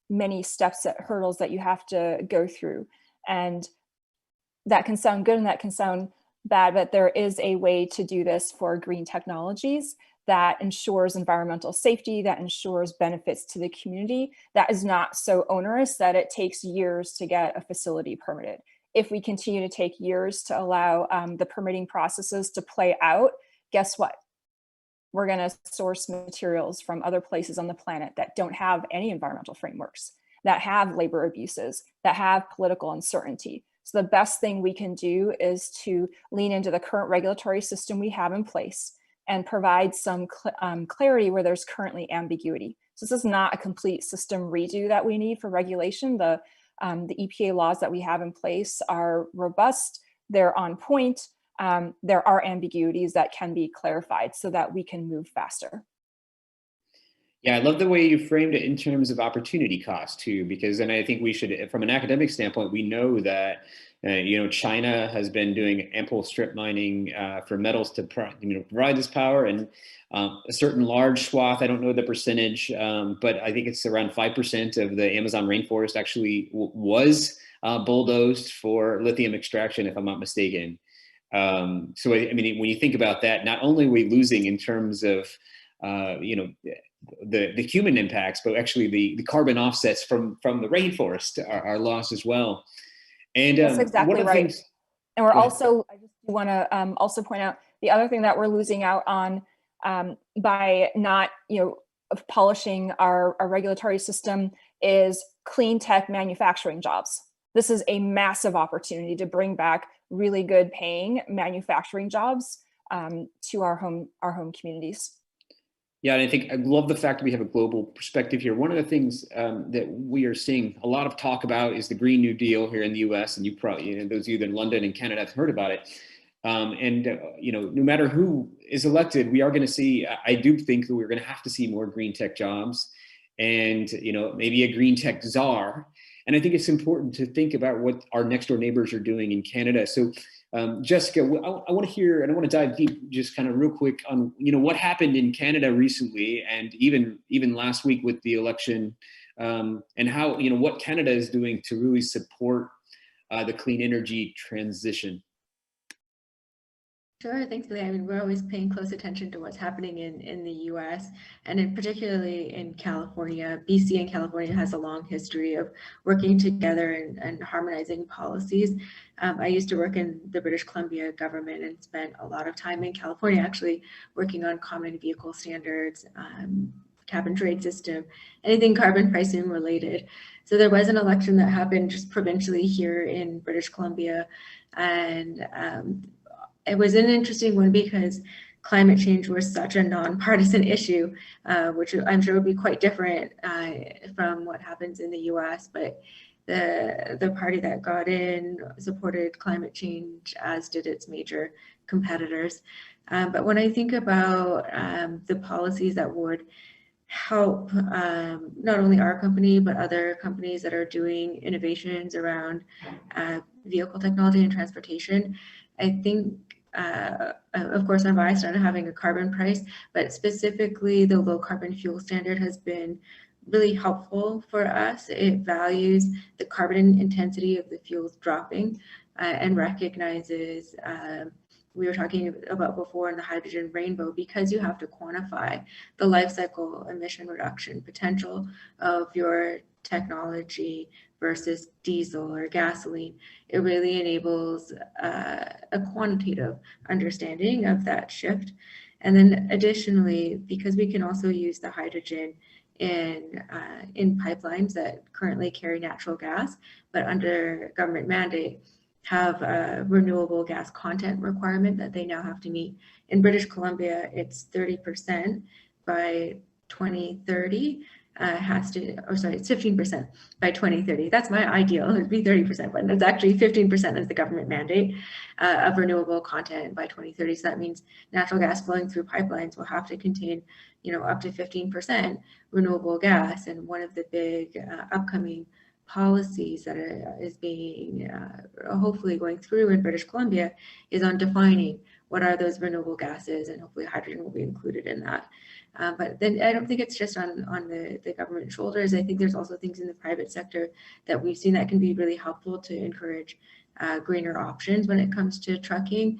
many steps, hurdles that you have to go through. And that can sound good and that can sound bad, but there is a way to do this for green technologies that ensures environmental safety, that ensures benefits to the community, that is not so onerous that it takes years to get a facility permitted. If we continue to take years to allow the permitting processes to play out, guess what? We're going to source materials from other places on the planet that don't have any environmental frameworks, that have labor abuses, that have political uncertainty. So the best thing we can do is to lean into the current regulatory system we have in place and provide some clarity where there's currently ambiguity. So this is not a complete system redo that we need for regulation. The EPA laws that we have in place are robust, they're on point. There are ambiguities that can be clarified so that we can move faster. Yeah, I love the way you framed it in terms of opportunity cost too, because then I think we should, from an academic standpoint, we know that China has been doing ample strip mining for metals to provide this power, and a certain large swath, I don't know the percentage, but I think it's around 5% of the Amazon rainforest actually was bulldozed for lithium extraction, if I'm not mistaken. So I mean, when you think about that, not only are we losing in terms of the human impacts, but actually the carbon offsets from the rainforest are lost as well. And that's exactly one of the right. things, And we're also, I just want to also point out the other thing that we're losing out on by not, polishing our regulatory system is clean tech manufacturing jobs. This is a massive opportunity to bring back really good paying manufacturing jobs to our home communities. Yeah, and I think I love the fact that we have a global perspective here. One of the things that we are seeing a lot of talk about is the Green New Deal here in the U.S. And you probably, those of you in London and Canada have heard about it. No matter who is elected, we are going to see. I do think that we're going to have to see more green tech jobs, and maybe a green tech czar. And I think it's important to think about what our next door neighbors are doing in Canada. So. Jessica, I want to hear, and I want to dive deep, just kind of real quick on what happened in Canada recently, and even last week with the election, and how what Canada is doing to really support the clean energy transition. Sure, thanks, Billy. I mean, we're always paying close attention to what's happening in the US, and particularly in California. BC and California has a long history of working together and harmonizing policies. I used to work in the British Columbia government and spent a lot of time in California actually working on common vehicle standards, cap and trade system, anything carbon pricing related. So there was an election that happened just provincially here in British Columbia, and it was an interesting one because climate change was such a nonpartisan issue, which I'm sure would be quite different from what happens in the US, but the party that got in supported climate change, as did its major competitors. But when I think about the policies that would help not only our company, but other companies that are doing innovations around vehicle technology and transportation, I think, of course, I'm biased on having a carbon price, but specifically the low carbon fuel standard has been really helpful for us. It values the carbon intensity of the fuels dropping and recognizes, we were talking about before in the hydrogen rainbow, because you have to quantify the life cycle emission reduction potential of your technology versus diesel or gasoline. It really enables a quantitative understanding of that shift. And then additionally, because we can also use the hydrogen in pipelines that currently carry natural gas, but under government mandate have a renewable gas content requirement that they now have to meet. In British Columbia, it's 30% by 2030. It's 15% by 2030. That's my ideal, it'd be 30%, but it's actually 15% is the government mandate of renewable content by 2030. So that means natural gas flowing through pipelines will have to contain, up to 15% renewable gas. And one of the big upcoming policies that is being hopefully going through in British Columbia is on defining what are those renewable gases, and hopefully hydrogen will be included in that. But then I don't think it's just on the government shoulders. I think there's also things in the private sector that we've seen that can be really helpful to encourage greener options when it comes to trucking.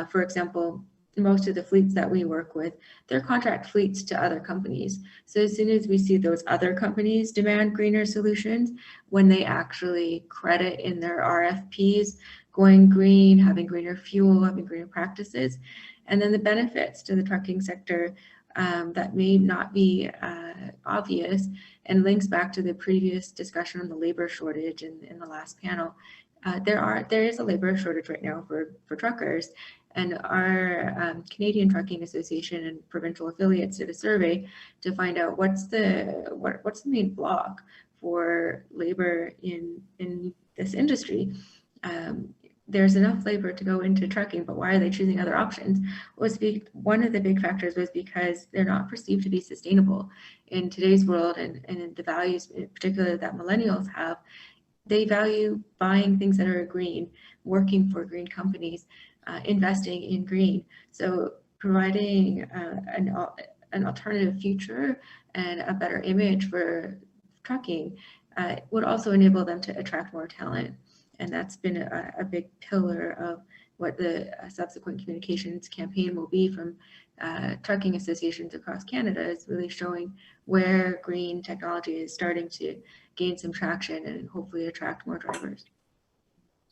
For example, most of the fleets that we work with, they're contract fleets to other companies. So as soon as we see those other companies demand greener solutions, when they actually credit in their RFPs, going green, having greener fuel, having greener practices, and then the benefits to the trucking sector that may not be obvious, and links back to the previous discussion on the labor shortage in the last panel. There is a labor shortage right now for truckers, and our Canadian Trucking Association and provincial affiliates did a survey to find out what's the main block for labor in this industry. there's enough labor to go into trucking, but why are they choosing other options? One of the big factors was because they're not perceived to be sustainable in today's world, and the values, in particular, that millennials have. They value buying things that are green, working for green companies, investing in green. So providing an alternative future and a better image for trucking would also enable them to attract more talent. And that's been a big pillar of what the subsequent communications campaign will be from trucking associations across Canada, is really showing where green technology is starting to gain some traction and hopefully attract more drivers.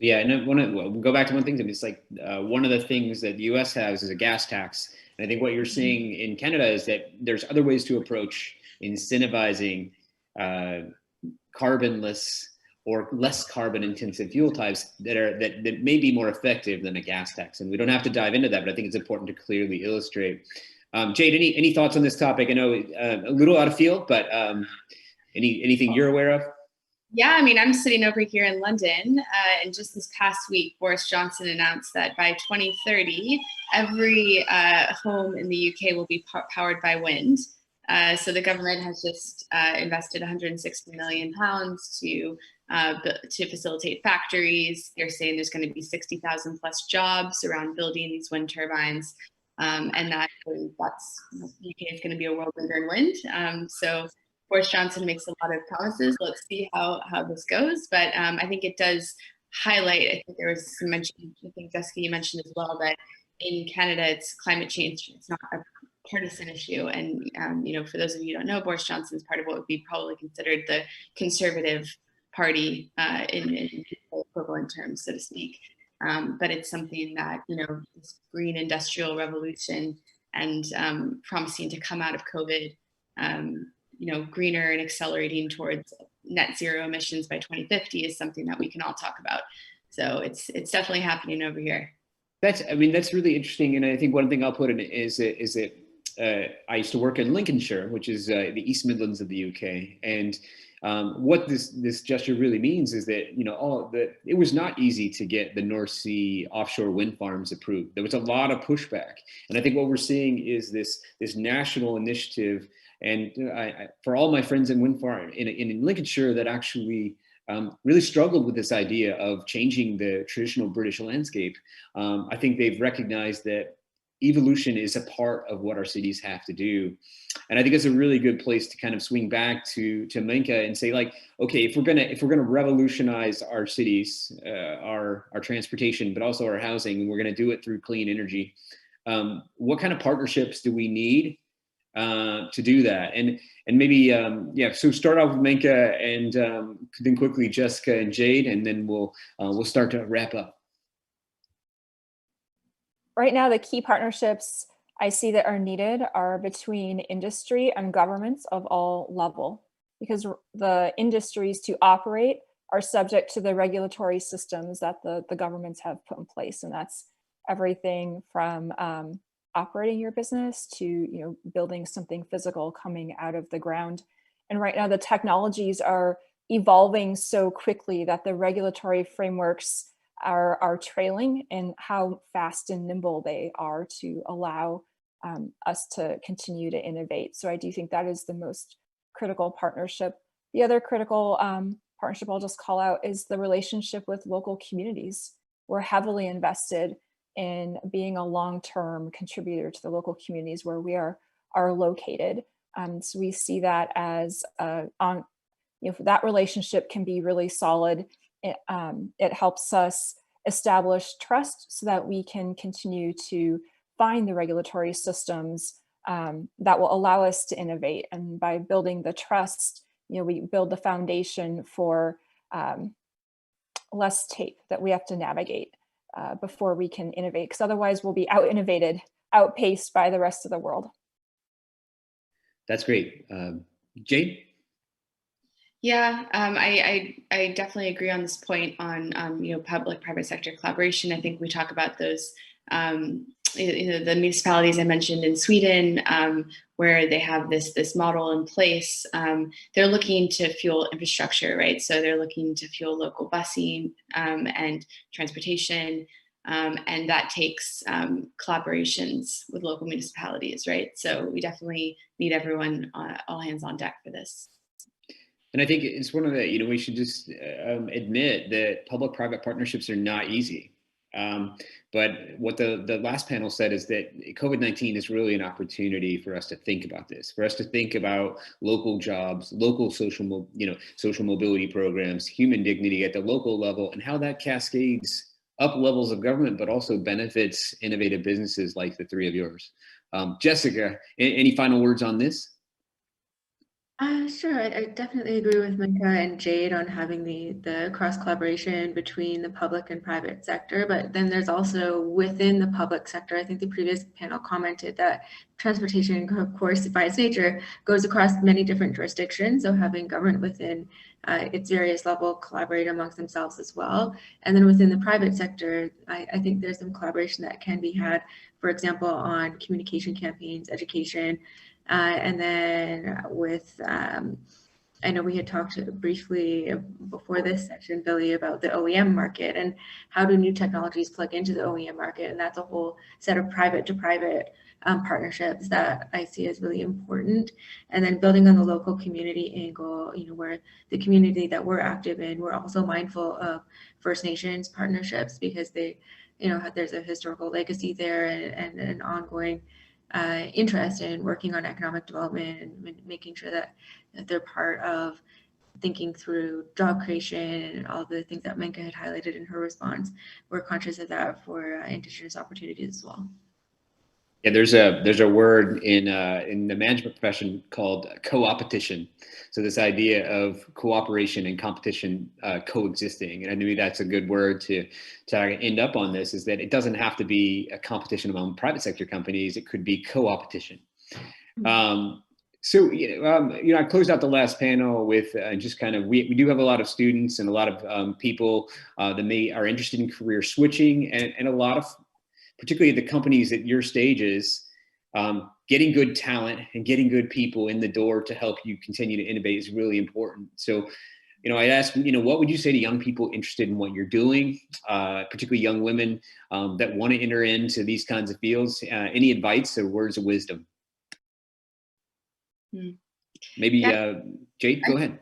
Yeah, and we'll go back to one thing. It's like one of the things that the U.S. has is a gas tax, and I think what you're seeing in Canada is that there's other ways to approach incentivizing carbonless or less carbon-intensive fuel types that may be more effective than a gas tax. And we don't have to dive into that, but I think it's important to clearly illustrate. Jade, any thoughts on this topic? I know a little out of field, but anything you're aware of? Yeah, I mean, I'm sitting over here in London, and just this past week, Boris Johnson announced that by 2030, every home in the UK will be powered by wind. So the government has just invested £160 million to facilitate factories. They're saying there's going to be 60,000 plus jobs around building these wind turbines, and that's UK is going to be a world leader in wind. So Boris Johnson makes a lot of promises. Let's see how this goes. But I think it does highlight, I think there was some mention, I think Jessica, you mentioned as well, that in Canada, it's climate change. It's not a partisan issue. And, for those of you who don't know, Boris Johnson is part of what would be probably considered the Conservative Party in equivalent terms, so to speak. But it's something that, this green industrial revolution and promising to come out of COVID, greener and accelerating towards net zero emissions by 2050 is something that we can all talk about. So it's definitely happening over here. That's really interesting. And I think one thing I'll put in is that I used to work in Lincolnshire, which is the East Midlands of the UK. And what this gesture really means is that, it was not easy to get the North Sea offshore wind farms approved. There was a lot of pushback. And I think what we're seeing is this national initiative. And for all my friends in wind farm in Lincolnshire that actually really struggled with this idea of changing the traditional British landscape, I think they've recognized that evolution is a part of what our cities have to do. And I think it's a really good place to kind of swing back to Minka and say, like, okay, if we're gonna revolutionize our cities, our transportation, but also our housing, and we're gonna do it through clean energy, what kind of partnerships do we need to do that? And maybe so start off with Minka, and then quickly Jessica and Jade, and then we'll start to wrap up. Right now, the key partnerships I see that are needed are between industry and governments of all level, because the industries to operate are subject to the regulatory systems that the governments have put in place. And that's everything from operating your business to building something physical coming out of the ground. And right now the technologies are evolving so quickly that the regulatory frameworks are trailing in how fast and nimble they are to allow us to continue to innovate. So I do think that is the most critical partnership. The other critical partnership I'll just call out is the relationship with local communities. We're heavily invested in being a long-term contributor to the local communities where we are located. So we see that as that relationship can be really solid. It helps us establish trust so that we can continue to find the regulatory systems that will allow us to innovate. And by building the trust, we build the foundation for less tape that we have to navigate before we can innovate, because otherwise we'll be outpaced by the rest of the world. That's great. Jade? Yeah, I definitely agree on this point on public-private sector collaboration. I think we talk about those the municipalities I mentioned in Sweden, where they have this model in place, they're looking to fuel infrastructure, right? So they're looking to fuel local busing and transportation, and that takes collaborations with local municipalities, right? So we definitely need everyone, all hands on deck for this. And I think it's one of the, we should just admit that public-private partnerships are not easy. But what the last panel said is that COVID-19 is really an opportunity for us to think about this, for us to think about local jobs, local social mobility programs, human dignity at the local level, and how that cascades up levels of government, but also benefits innovative businesses like the three of yours. Jessica, any final words on this? Sure. I definitely agree with Micah and Jade on having the cross collaboration between the public and private sector. But then there's also within the public sector, I think the previous panel commented that transportation, of course, by its nature, goes across many different jurisdictions. So having government within its various level collaborate amongst themselves as well. And then within the private sector, I think there's some collaboration that can be had, for example, on communication campaigns, education, and then with, I know we had talked briefly before this session, Billy, about the OEM market and how do new technologies plug into the OEM market. And that's a whole set of private to private partnerships that I see as really important. And then building on the local community angle, where the community that we're active in, we're also mindful of First Nations partnerships because they, there's a historical legacy there and an ongoing interest in working on economic development and making sure that they're part of thinking through job creation and all the things that Menka had highlighted in her response. We're conscious of that for Indigenous opportunities as well. Yeah, there's a word in the management profession called co-opetition. So this idea of cooperation and competition coexisting, and maybe that's a good word to end up on this, is that it doesn't have to be a competition among private sector companies. It could be co-opetition. So I closed out the last panel with just kind of we do have a lot of students and a lot of people that are interested in career switching, and a lot of, particularly the companies at your stages, getting good talent and getting good people in the door to help you continue to innovate is really important. So, I'd ask, what would you say to young people interested in what you're doing, particularly young women that want to enter into these kinds of fields? Any advice or words of wisdom? Maybe, Jade, go ahead.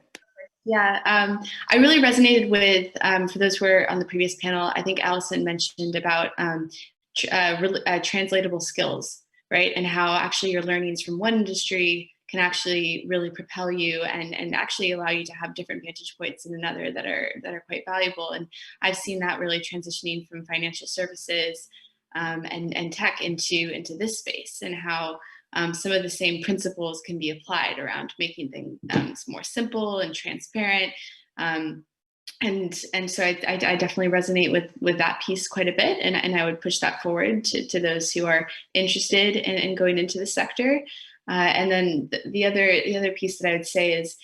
Yeah, I really resonated with, for those who were on the previous panel, I think Allison mentioned about translatable skills, right? And how actually your learnings from one industry can actually really propel you and actually allow you to have different vantage points in another that are quite valuable. And I've seen that really transitioning from financial services and tech into this space, and how some of the same principles can be applied around making things more simple and transparent. And so I definitely resonate with that piece quite a bit, and I would push that forward to those who are interested in going into the sector. And then the other piece that I would say is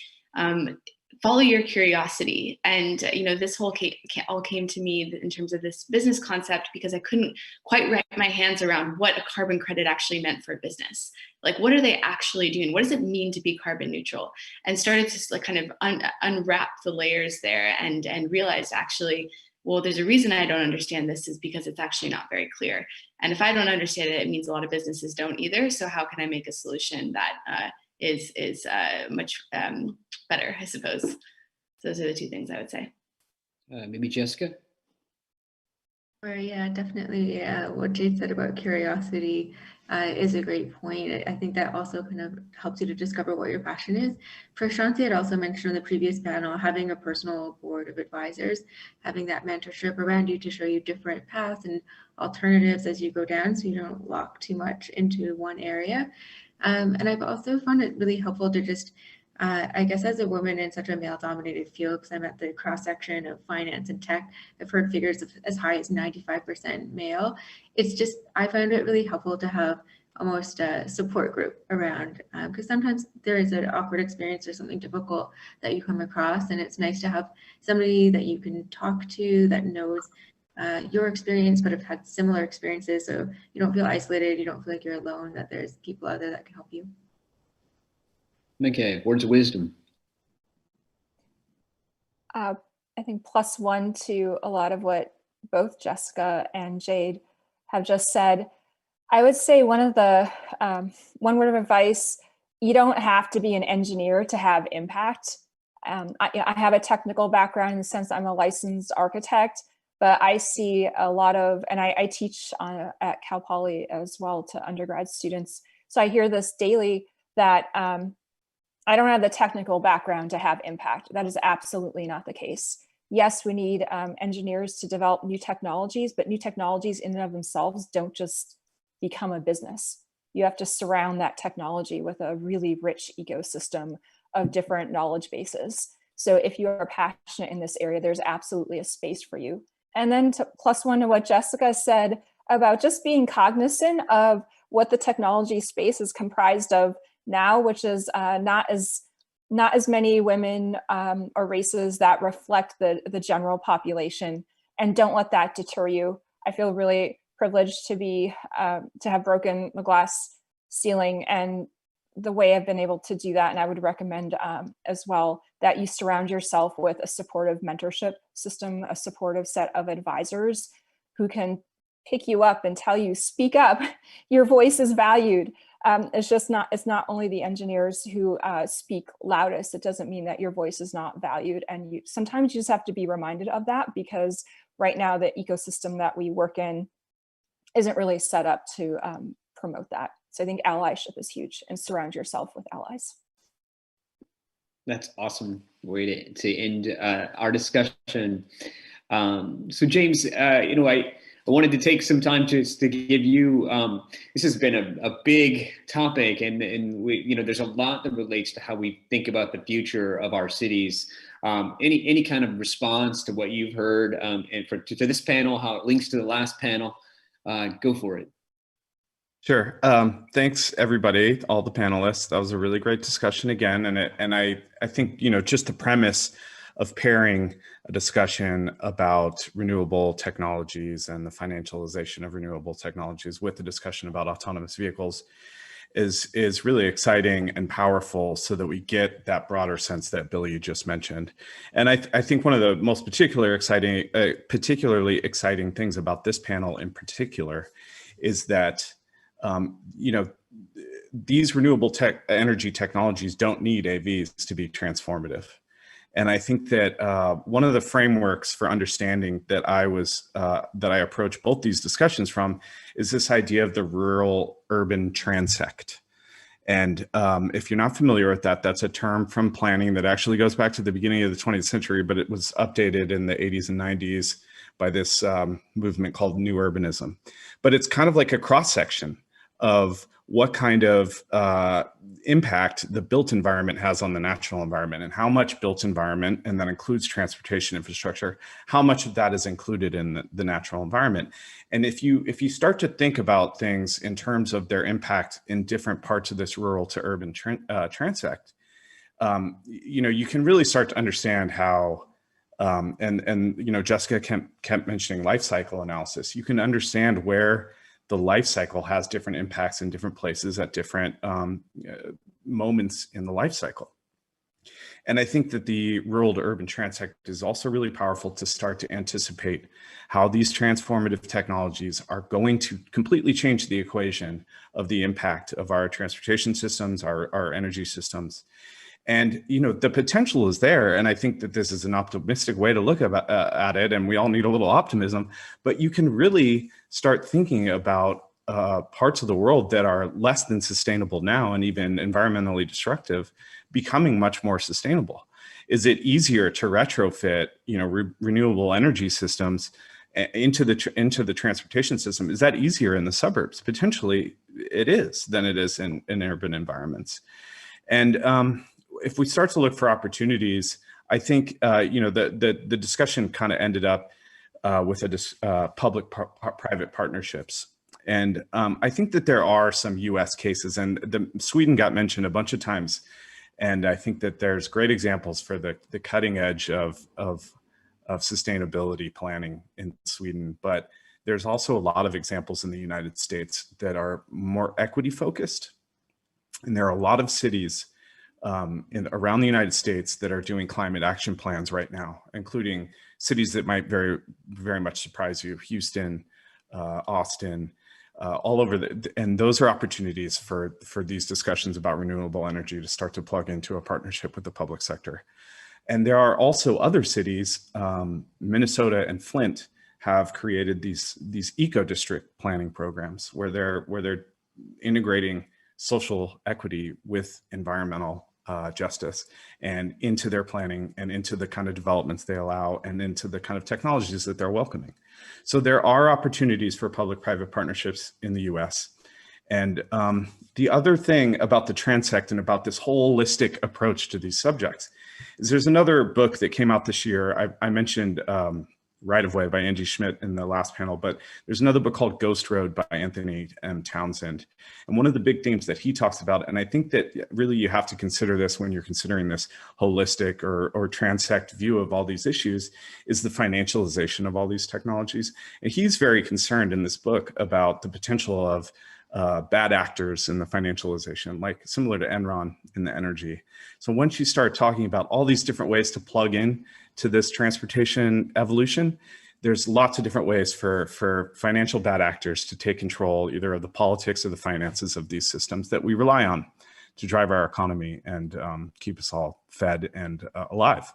follow your curiosity. And this all came to me in terms of this business concept because I couldn't quite wrap my hands around what a carbon credit actually meant for a business. Like, what are they actually doing? What does it mean to be carbon neutral? And started to kind of unwrap the layers there and realized actually, well, there's a reason I don't understand this is because it's actually not very clear. And if I don't understand it, it means a lot of businesses don't either. So how can I make a solution that is much better, I suppose. So those are the two things I would say. Maybe Jessica? Yeah, definitely. What Jade said about curiosity is a great point. I think that also kind of helps you to discover what your passion is. Prashanthi had also mentioned on the previous panel, having a personal board of advisors, having that mentorship around you to show you different paths and alternatives as you go down so you don't lock too much into one area. And I've also found it really helpful to just, I guess as a woman in such a male-dominated field, because I'm at the cross-section of finance and tech, I've heard figures of as high as 95% male. It's just, I found it really helpful to have almost a support group around, because sometimes there is an awkward experience or something difficult that you come across, and it's nice to have somebody that you can talk to that knows your experience, but have had similar experiences. So you don't feel isolated, you don't feel like you're alone, that there's people out there that can help you. Okay, words of wisdom. I think +1 to a lot of what both Jessica and Jade have just said. I would say one word of advice: you don't have to be an engineer to have impact. I have a technical background in the sense that I'm a licensed architect, but I see a lot of, and I teach at Cal Poly as well to undergrad students. So I hear this daily that I don't have the technical background to have impact. That is absolutely not the case. Yes, we need engineers to develop new technologies, but new technologies in and of themselves don't just become a business. You have to surround that technology with a really rich ecosystem of different knowledge bases. So if you are passionate in this area, there's absolutely a space for you. And then to +1 to what Jessica said about just being cognizant of what the technology space is comprised of now, which is not as many women or races that reflect the general population, and don't let that deter you. I feel really privileged to have broken the glass ceiling, and the way I've been able to do that, and I would recommend as well that you surround yourself with a supportive mentorship system, a supportive set of advisors who can pick you up and tell you, speak up, your voice is valued. It's not only the engineers who speak loudest. It doesn't mean that your voice is not valued. And sometimes you just have to be reminded of that, because right now the ecosystem that we work in isn't really set up to promote that. So I think allyship is huge, and surround yourself with allies. That's awesome way to end our discussion. So James, I wanted to take some time just to give you, this has been a big topic, and we, there's a lot that relates to how we think about the future of our cities. Any kind of response to what you've heard, and to this panel, how it links to the last panel, go for it. Sure. Thanks, everybody, all the panelists. That was a really great discussion again. And I think, just the premise of pairing a discussion about renewable technologies and the financialization of renewable technologies with the discussion about autonomous vehicles is really exciting and powerful, so that we get that broader sense that Billy, you just mentioned. And I think one of the most particularly exciting things about this panel in particular is that these renewable energy technologies don't need AVs to be transformative. And I think that one of the frameworks for understanding that I approach both these discussions from is this idea of the rural-urban transect. And if you're not familiar with that, that's a term from planning that actually goes back to the beginning of the 20th century, but it was updated in the 80s and 90s by this movement called New Urbanism. But it's kind of like a cross-section of what kind of impact the built environment has on the natural environment, and how much built environment, and that includes transportation infrastructure, how much of that is included in the natural environment. And if you start to think about things in terms of their impact in different parts of this rural to urban transect, you can really start to understand how, Jessica kept mentioning life cycle analysis. You can understand where the life cycle has different impacts in different places at different moments in the life cycle. And I think that the rural to urban transect is also really powerful to start to anticipate how these transformative technologies are going to completely change the equation of the impact of our transportation systems, our energy systems. And, the potential is there. And I think that this is an optimistic way to look at it. And we all need a little optimism, but you can really start thinking about parts of the world that are less than sustainable now, and even environmentally destructive, becoming much more sustainable. Is it easier to retrofit, renewable energy systems into the transportation system? Is that easier in the suburbs? Potentially it is than it is in urban environments. And, if we start to look for opportunities, I think the discussion kind of ended up with public-private partnerships, and I think that there are some U.S. cases, and Sweden got mentioned a bunch of times, and I think that there's great examples for the cutting edge of of sustainability planning in Sweden, but there's also a lot of examples in the United States that are more equity focused. And there are a lot of cities around the United States that are doing climate action plans right now, including cities that might very, very much surprise you: Houston, Austin, all over and those are opportunities for these discussions about renewable energy to start to plug into a partnership with the public sector. And there are also other cities, Minnesota and Flint have created these eco-district planning programs where they're integrating social equity with environmental justice and into their planning and into the kind of developments they allow and into the kind of technologies that they're welcoming. So there are opportunities for public-private partnerships in the US. And the other thing about the transect and about this holistic approach to these subjects is there's another book that came out this year. I mentioned Right of Way by Angie Schmidt in the last panel, but there's another book called Ghost Road by Anthony M. Townsend. And one of the big themes that he talks about, and I think that really you have to consider this when you're considering this holistic or transect view of all these issues, is the financialization of all these technologies. And he's very concerned in this book about the potential of bad actors in the financialization, like similar to Enron in the energy. So once you start talking about all these different ways to plug in to this transportation evolution, there's lots of different ways for financial bad actors to take control either of the politics or the finances of these systems that we rely on to drive our economy and keep us all fed and alive.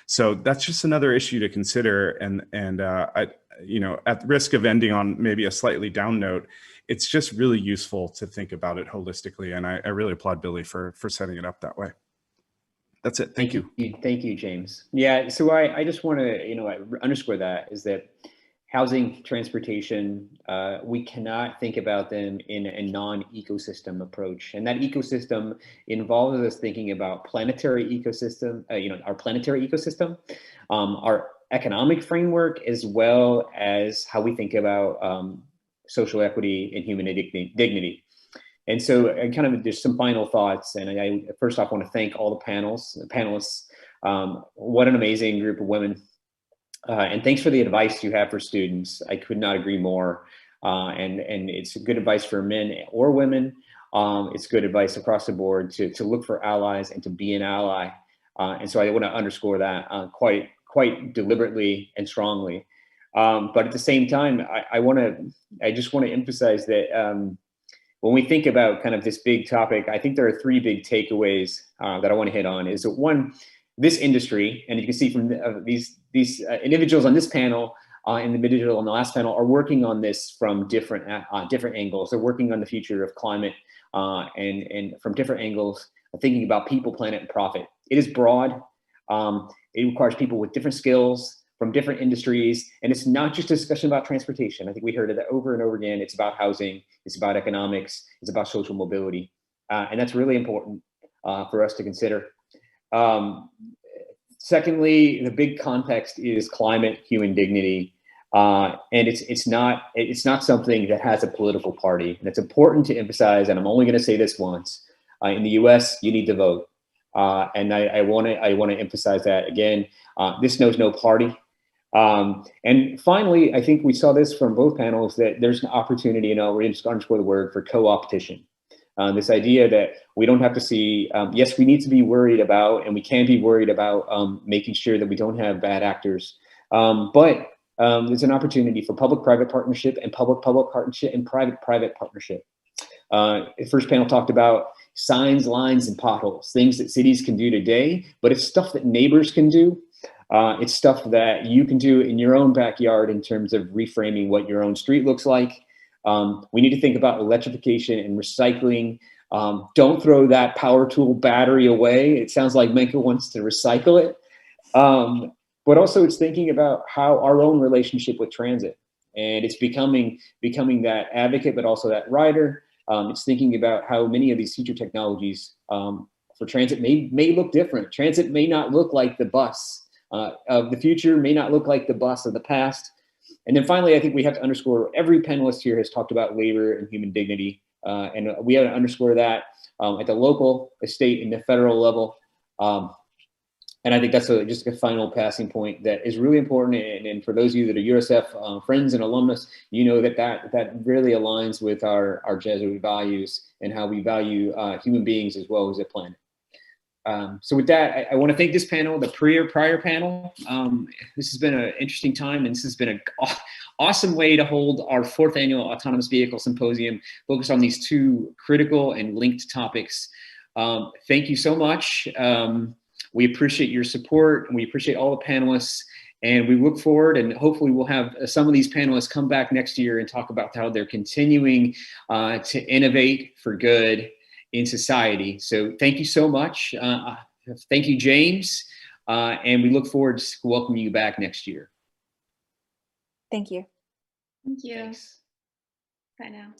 So that's just another issue to consider. And I, at risk of ending on maybe a slightly down note, it's just really useful to think about it holistically. And I really applaud Billy for setting it up that way. That's it. Thank you. Thank you, James. Yeah, so I just want to, underscore that is that housing, transportation, we cannot think about them in a non-ecosystem approach. And that ecosystem involves us thinking about planetary ecosystem, our planetary ecosystem, our economic framework, as well as how we think about social equity and human dignity. And so just some final thoughts. And I first off want to thank all the panelists. What an amazing group of women. And thanks for the advice you have for students. I could not agree more. And it's good advice for men or women. It's good advice across the board to look for allies and to be an ally. And so I want to underscore that quite deliberately and strongly. But at the same time, I just want to emphasize that when we think about kind of this big topic, I think there are three big takeaways that I want to hit on. Is that one, this industry, and you can see from these individuals on this panel and the individual on the last panel are working on this from different angles. They're working on the future of climate and from different angles, thinking about people, planet, and profit. It is broad. It requires people with different skills from different industries. And it's not just a discussion about transportation. I think we heard it over and over again. It's about housing, it's about economics, it's about social mobility. And that's really important for us to consider. Secondly, the big context is climate, human dignity. And it's not something that has a political party. And it's important to emphasize, and I'm only gonna say this once, in the US, you need to vote. And I wanna emphasize that again. This knows no party. And finally, I think we saw this from both panels that there's an opportunity, we're just underscore the word for co-opetition. This idea that we don't have to see, yes, we need to be worried about, and we can be worried about making sure that we don't have bad actors. But there's an opportunity for public-private partnership and public-public partnership and private-private partnership. The first panel talked about signs, lines, and potholes, things that cities can do today, but it's stuff that neighbors can do. It's stuff that you can do in your own backyard in terms of reframing what your own street looks like. We need to think about electrification and recycling. Don't throw that power tool battery away. It sounds like Menka wants to recycle it. But also it's thinking about how our own relationship with transit. And it's becoming that advocate, but also that rider. It's thinking about how many of these future technologies for transit may look different. Transit may not look like the bus of the future, may not look like the bus of the past. And then finally, I think we have to underscore, every panelist here has talked about labor and human dignity. And we have to underscore that at the local, state, and the federal level. And I think that's just a final passing point that is really important. And for those of you that are USF friends and alumnus, you know that really aligns with our Jesuit values and how we value human beings as well as the planet. So with that, I want to thank this panel, the prior panel. This has been an interesting time, and this has been an awesome way to hold our 4th annual Autonomous Vehicle Symposium focused on these 2 critical and linked topics. Thank you so much. We appreciate your support, and we appreciate all the panelists, and we look forward, and hopefully we'll have some of these panelists come back next year and talk about how they're continuing to innovate for good in society. So thank you so much. Thank you, James, and we look forward to welcoming you back next year. Thank you. Thank you. Thanks. Bye now.